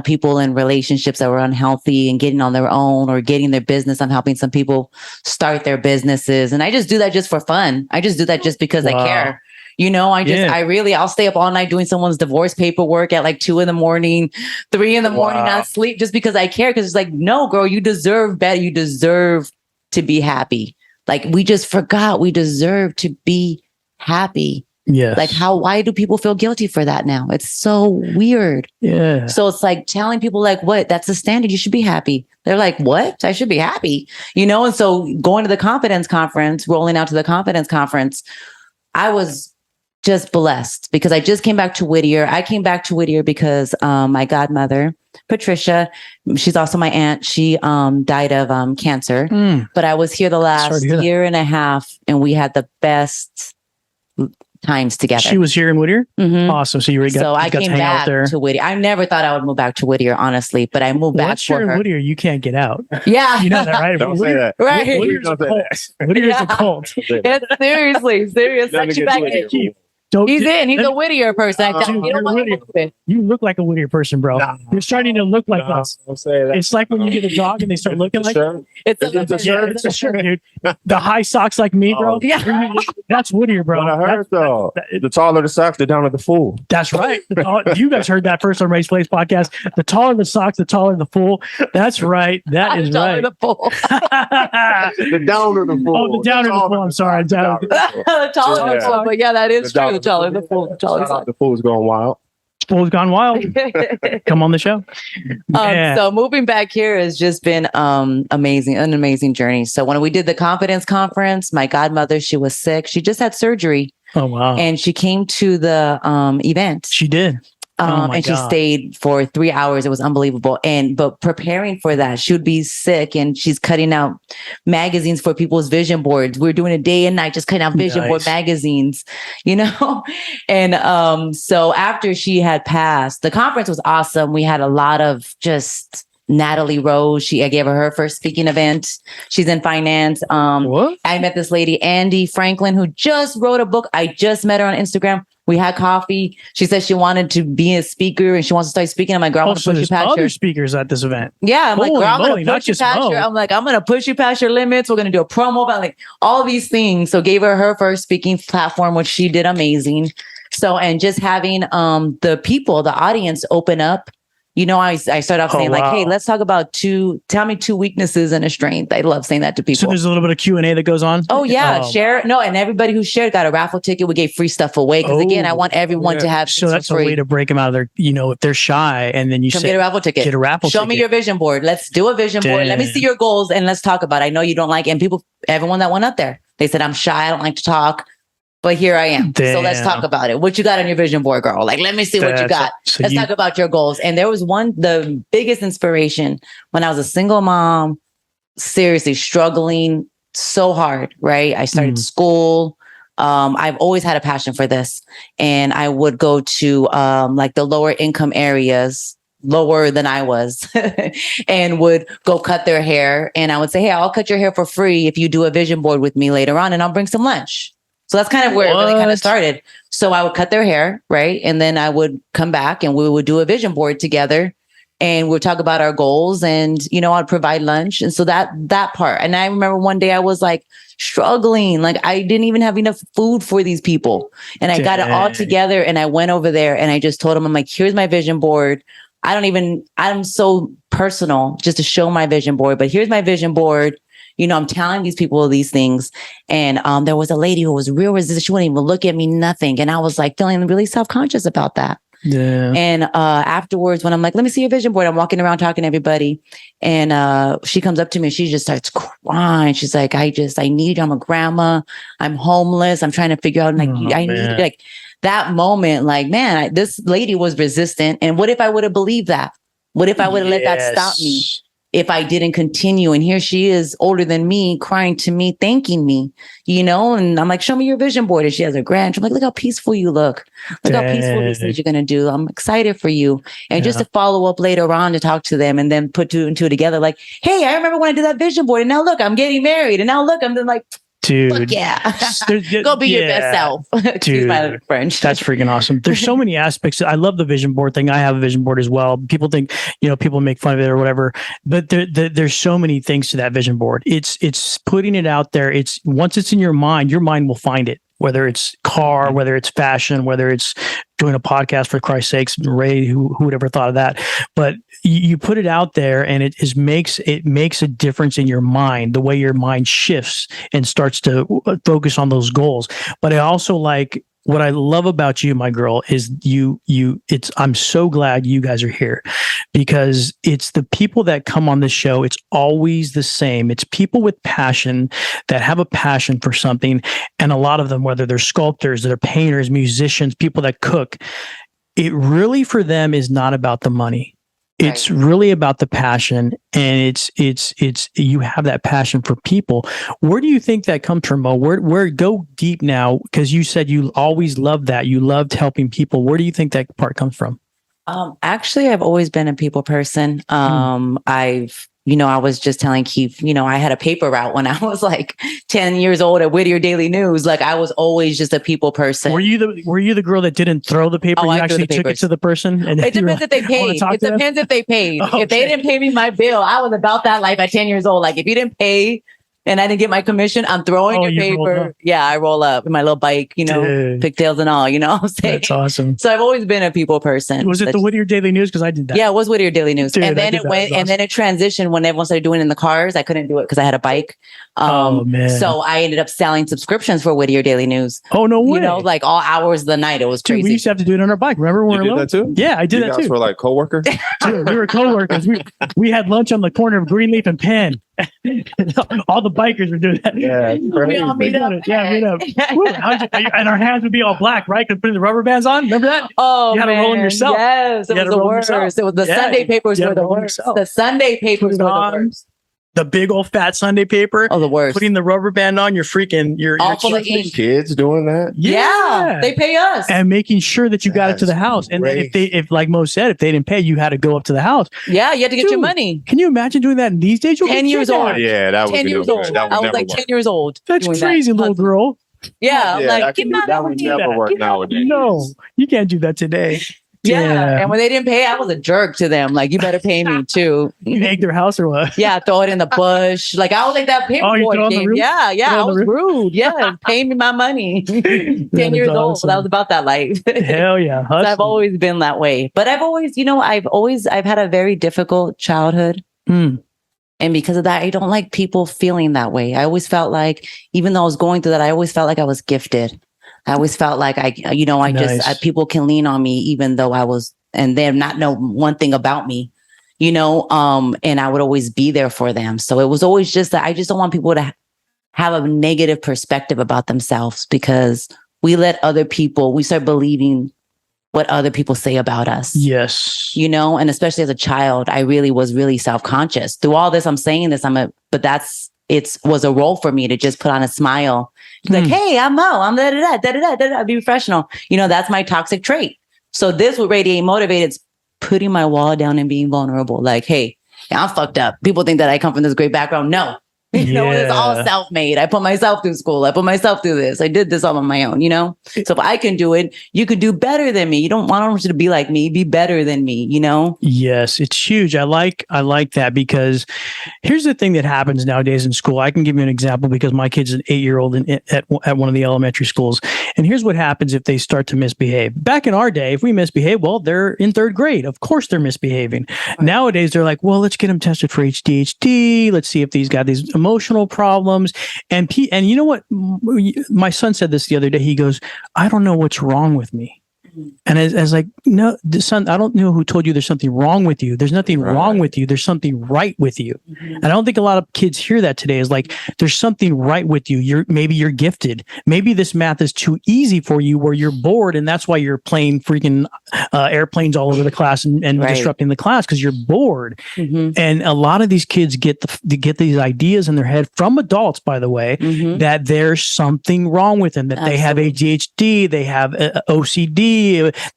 people in relationships that were unhealthy and getting on their own or getting their business. I'm helping some people start their businesses, and I just do that just for fun. I just do that just because I care. I'll stay up all night doing someone's divorce paperwork at like 2 a.m, 3 a.m, not sleep, just because I care. Cause it's like, no, girl, you deserve better. You deserve to be happy. Like we just forgot we deserve to be happy. Yes. Like why do people feel guilty for that now? It's so weird. Yeah. So it's like telling people like, what? That's the standard. You should be happy. They're like, what? I should be happy. And so going to the confidence conference, rolling out to the confidence conference, I was just blessed because I just came back to Whittier. I came back to Whittier because my godmother, Patricia, she's also my aunt. She died of cancer. But I was here the last year and a half, and we had the best times together. She was here in Whittier? Mm-hmm. Awesome. So I came back to Whittier. I never thought I would move back to Whittier, honestly, but I moved back for her. In Whittier, you can't get out. Yeah. You know that, right? Don't say that. Right. Whittier's a cult. Whittier's a cult. It's serious. Set you back in. He's a Whittier person. You look like a Whittier person, bro. Nah, you're starting to look like us. Don't say that. It's like when you get a dog and they start looking like it's a shirt, dude. The high socks like me, bro. Yeah. That's Whittier, bro. But I heard though, the taller the socks, the downer the fool. That's right. You guys heard that first on Race Place podcast. The taller the socks, the taller the fool. That's right. That is right. The fool. The downer the fool. Oh, the downer the fool. I'm sorry. The taller the fool. But yeah, that is true. The fool. The fool's going wild. Fool's gone wild. Come on the show. So moving back here has just been an amazing journey. So when we did the confidence conference, my godmother, she was sick. She just had surgery. Oh wow! And she came to the event. She did. And she stayed for 3 hours. It was unbelievable. But preparing for that, she would be sick and she's cutting out magazines for people's vision boards. We're doing a day and night, just cutting out vision board magazines, And so after she had passed, the conference was awesome. We had a lot of just Natalie Rose. I gave her first speaking event. She's in finance. What? I met this lady, Andy Franklin, who just wrote a book. I just met her on Instagram. We had coffee. She said she wanted to be a speaker and she wants to start speaking. I'm like, girl, I'm going to push you past other speakers at this event. Yeah. I'm like, girl, I'm going to push you past I'm like, I'm going to push you past your limits. We're going to do a promo about like all these things. So gave her first speaking platform, which she did amazing. So, and just having the people, the audience open up I start off saying like, hey, let's talk about tell me two weaknesses and a strength. I love saying that to people. So there's a little bit of Q&A that goes on? Oh, yeah. Share. No, and everybody who shared got a raffle ticket. We gave free stuff away. Because again, I want everyone to have so that's a way to break them out of their, if they're shy and then you get a raffle ticket. Get a raffle Show ticket. me your vision board. Let's do a vision board. Let me see your goals and let's talk about it. I know you don't like, and everyone that went up there, they said, I'm shy. I don't like to talk. But here I am. Damn. So let's talk about it. What you got on your vision board, girl? Like, let me see what you got. Let's talk about your goals. And there was the biggest inspiration when I was a single mom, seriously struggling so hard, right? I started school. I've always had a passion for this. And I would go to like the lower income areas, lower than I was, and would go cut their hair. And I would say, hey, I'll cut your hair for free if you do a vision board with me later on, and I'll bring some lunch. So that's kind of where it really kind of started. So I would cut their hair, right? And then I would come back and we would do a vision board together and we'd talk about our goals and, I'd provide lunch. And so that part. And I remember one day I was like struggling, like I didn't even have enough food for these people. And I got it all together and I went over there and I just told them, I'm like, here's my vision board. I'm so personal just to show my vision board, but here's my vision board. I'm telling these people these things. And there was a lady who was real resistant. She wouldn't even look at me, nothing. And I was like feeling really self-conscious about that. Yeah. And afterwards, when I'm like, let me see your vision board, I'm walking around talking to everybody. And she comes up to me. She just starts crying. She's like, I need you. I'm a grandma. I'm homeless. I'm trying to figure out, like, I need, like, that moment, like, man, this lady was resistant. And what if I would have believed that? What if I would have let that stop me? If I didn't continue, and here she is older than me, crying to me, thanking me, and I'm like, show me your vision board. And she has her grandchild. I'm like, look how peaceful you look. Look how peaceful these things you're going to do. I'm excited for you. And just to follow up later on to talk to them and then put two and two together, like, hey, I remember when I did that vision board and now look, I'm getting married. And now look, I'm then like, dude, fuck yeah. Go be your best self. Excuse my French. That's freaking awesome. There's so many aspects. I love the vision board thing. I have a vision board as well. People think, people make fun of it or whatever, but there's so many things to that vision board. It's putting it out there. Once it's in your mind will find it. Whether it's car, whether it's fashion, whether it's doing a podcast, for Christ's sakes, Ray, who would ever thought of that? But you put it out there and it makes a difference in your mind, the way your mind shifts and starts to focus on those goals. But I also like, what I love about you, my girl, is I'm so glad you guys are here, because it's the people that come on this show. It's always the same. It's people with passion that have a passion for something. And a lot of them, whether they're sculptors, they're painters, musicians, people that cook, it really for them is not about the money. It's really about the passion, and it's you have that passion for people. Where do you think that comes from, Mo? Where go deep now, because you said you always loved that. You loved helping people. Where do you think that part comes from? Actually, I've always been a people person. I was just telling Keefe, I had a paper route when I was like 10 years old at Whittier Daily News. Like, I was always just a people person. Were you the girl that didn't throw the paper? You actually took it to the person? And it depends if they paid. It depends if they paid. Okay. If they didn't pay me my bill, I was about that life at 10 years old. Like, if you didn't pay and I didn't get my commission, I'm throwing your paper. Yeah, I roll up in my little bike, pigtails and all, what I'm saying? That's awesome. So I've always been a people person. Was it the Whittier Daily News? Because I did that. Yeah, it was Whittier Daily News. Dude, and then it went, and then it transitioned when everyone started doing it in the cars. I couldn't do it because I had a bike. Man. So I ended up selling subscriptions for Whittier Daily News. Oh, no way. Like all hours of the night. It was crazy. Dude, we used to have to do it on our bike. Remember when we were did that too? Yeah, I did that too. You guys were like co-workers? Dude, we were co-workers. We had lunch on the corner of Greenleaf and Penn. All the bikers were doing that. Yeah, we all meet up. Yeah, meet up. And our hands would be all black, right? Because putting the rubber bands on. Remember that? Oh, you had to roll them yourself. Yes, it was the worst. It was the Sunday papers were the worst. The Sunday papers were the worst. The big old fat Sunday paper. Oh, the worst. Putting the rubber band on, you're all full of ink. Kids doing that? Yeah, they pay us. And making sure that you got it to the house. And if like Mo said, if they didn't pay, you had to go up to the house. Yeah, you had to get your money. Can you imagine doing that these days? 10 years old. Yeah, that was 10 years old. I was like 10 years old. That's crazy, little girl. Yeah, like that would never work nowadays. No, you can't do that today. Yeah. And when they didn't pay, I was a jerk to them. Like, you better pay me too. You egged their house or what? Yeah, throw it in the bush. Like, I was like that paperboard game. Yeah, I was rude. Yeah, pay me my money. 10 years old. I was about that life. Hell yeah. So I've always been that way. But I've always, I've had a very difficult childhood. And because of that, I don't like people feeling that way. I always felt like, even though I was going through that, I always felt like I was gifted. I always felt like people can lean on me, even though I was, and they not know one thing about me, and I would always be there for them. So it was always just that I just don't want people to have a negative perspective about themselves, because we start believing what other people say about us. Yes. And especially as a child, I really was really self-conscious. Through all this, I'm saying this, it was a role for me to just put on a smile. Like, hey, I'm Mo. I'm da-da-da, be professional. That's my toxic trait. So this would radiate motivated, putting my wall down and being vulnerable. Like, hey, I'm fucked up. People think that I come from this great background. No. It's all self-made. I put myself through school. I put myself through this. I did this all on my own, So if I can do it, you could do better than me. You don't want to be like me, be better than me, Yes, it's huge. I like that, because here's the thing that happens nowadays in school. I can give you an example, because my kid's an 8-year-old at one of the elementary schools. And here's what happens if they start to misbehave. Back in our day, if we misbehave, well, they're in 3rd grade. Of course they're misbehaving. Right. Nowadays, they're like, well, let's get them tested for ADHD. Let's see if these got these emotional problems. And you know what? My son said this the other day. He goes, I don't know what's wrong with me. And as like, no, son, I don't know who told you there's something wrong with you. There's nothing wrong with you. There's something right with you. And I don't think a lot of kids hear that today, is like, there's something right with you. Maybe you're gifted. Maybe this math is too easy for you, where you're bored. And that's why you're playing freaking airplanes all over the class and disrupting the class, because you're bored. And a lot of these kids get these ideas in their head from adults, by the way, that there's something wrong with them, that they have ADHD, they have OCD,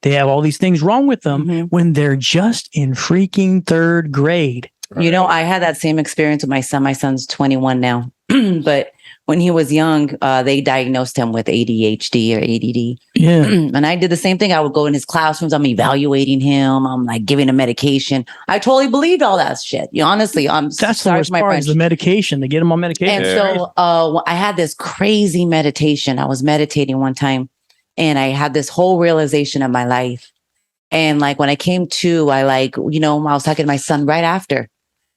they have all these things wrong with them, when they're just in freaking 3rd grade. I had that same experience with my son. My son's 21 now, but when he was young, they diagnosed him with ADHD or ADD. Yeah. And I did the same thing. I would go in his classrooms. I'm evaluating him. I'm like giving him medication. I totally believed all that shit. Honestly, that's sorry for my French. The medication. They get him on medication. And so I had this crazy meditation. I was meditating one time, and I had this whole realization of my life. And like, when I came to, I was talking to my son right after,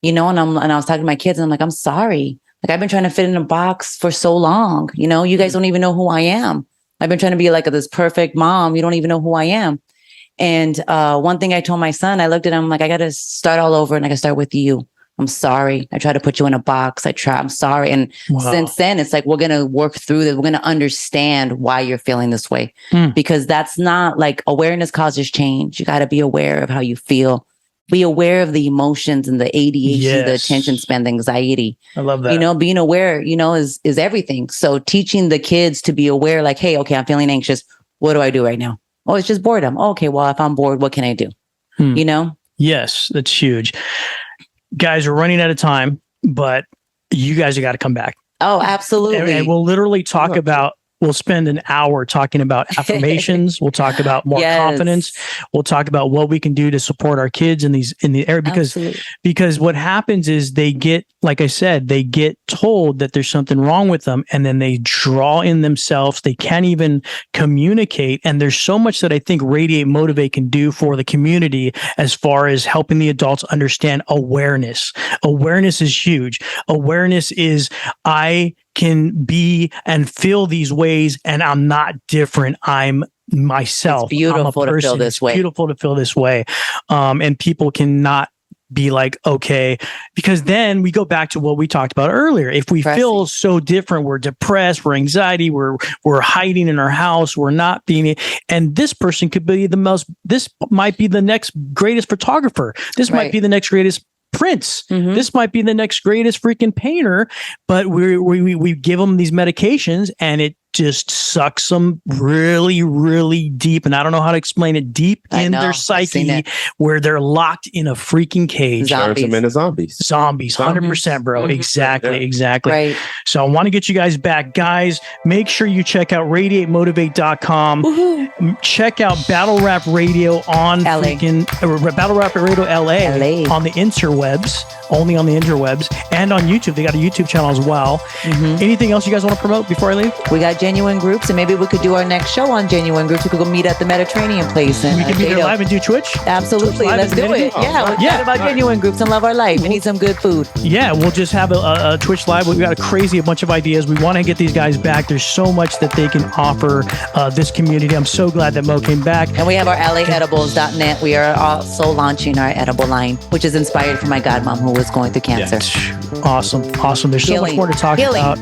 and I was talking to my kids, and I'm like, I'm sorry. Like, I've been trying to fit in a box for so long. You guys don't even know who I am. I've been trying to be like this perfect mom. You don't even know who I am. And one thing I told my son, I looked at him like, I got to start all over, and I got to start with you. I'm sorry. I tried to put you in a box. I'm sorry. And since then, it's like, we're going to work through this. We're going to understand why you're feeling this way, because that's not like, awareness causes change. You got to be aware of how you feel. Be aware of the emotions and the ADHD, the attention span, the anxiety. I love that. Being aware, is everything. So teaching the kids to be aware, like, hey, okay, I'm feeling anxious. What do I do right now? Oh, it's just boredom. Oh, okay, well, if I'm bored, what can I do? Yes, that's huge. Guys, we're running out of time, but you guys have got to come back. Oh, absolutely. And we'll literally talk about, we'll spend an hour talking about affirmations. We'll talk about more confidence. We'll talk about what we can do to support our kids in the area, because what happens is they get, like I said, they get told that there's something wrong with them, and then they draw in themselves. They can't even communicate. And there's so much that I think Radiate Motivate can do for the community as far as helping the adults understand awareness. Awareness is huge. Awareness is, I can be and feel these ways, and I'm not different. I'm myself. It's beautiful to feel this way. It's beautiful to feel this way. And people cannot be like, okay, because then we go back to what we talked about earlier. If we feel so different, we're depressed, we're anxiety, we're hiding in our house, we're not being, and this person could be this might be the next greatest photographer. This might be the next greatest Prince. This might be the next greatest freaking painter, but we give them these medications, and it just sucks them really, really deep. And I don't know how to explain it, deep in their psyche, where they're locked in a freaking cage. Turns them into zombies. Zombies, 100%, bro. Exactly. Right. So I want to get you guys back. Guys, make sure you check out radiatemotivate.com. Check out Battle Rap Radio on LA. Battle Rap Radio L.A. on the interwebs, only on the interwebs, and on YouTube. They got a YouTube channel as well. Anything else you guys want to promote before I leave? We got Genuine Groups, and maybe we could do our next show on Genuine Groups. We could go meet at the Mediterranean place. And We can be there live and do Twitch. Absolutely. Twitch live Let's and do it. anything? Yeah, we're talking about Genuine Groups and love our life and eat some good food. Yeah, we'll just have a Twitch live. We've got a bunch of ideas. We want to get these guys back. There's so much that they can offer this community. I'm so glad that Mo came back. And we have our LAedibles.net. We are also launching our edible line, which is inspired from my godmom who was going through cancer. Awesome. There's so much more to talk about.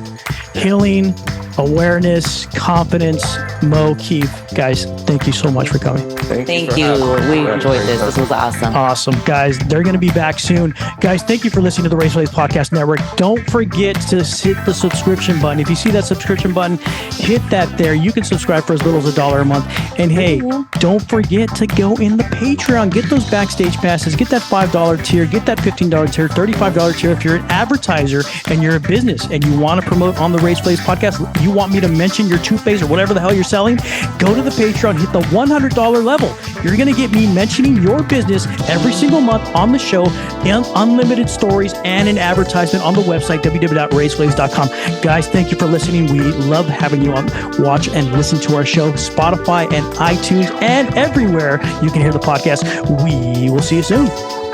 Healing, awareness, confidence. Mo, Keefe, guys, thank you so much for coming. Thank you. We enjoyed this. This was awesome. Awesome, guys. They're going to be back soon. Guys, thank you for listening to the Race Relays Podcast Network. Don't forget to hit the subscription button. If you see that subscription button, hit that there. You can subscribe for as little as $1 a month. And hey, don't forget to go in the Patreon. Get those backstage passes. Get that $5 tier. Get that $15 tier, $35 tier. If you're an advertiser and you're a business and you want to promote on the Race Relays Podcast, you want me to mention your toothpaste or whatever the hell you're selling, go to the Patreon, hit the $100 level. You're going to get me mentioning your business every single month on the show, and unlimited stories, and an advertisement on the website, www.racewlays.com. Guys, thank you for listening. We love having you on. Watch and listen to our show, Spotify and iTunes, and everywhere you can hear the podcast. We will see you soon.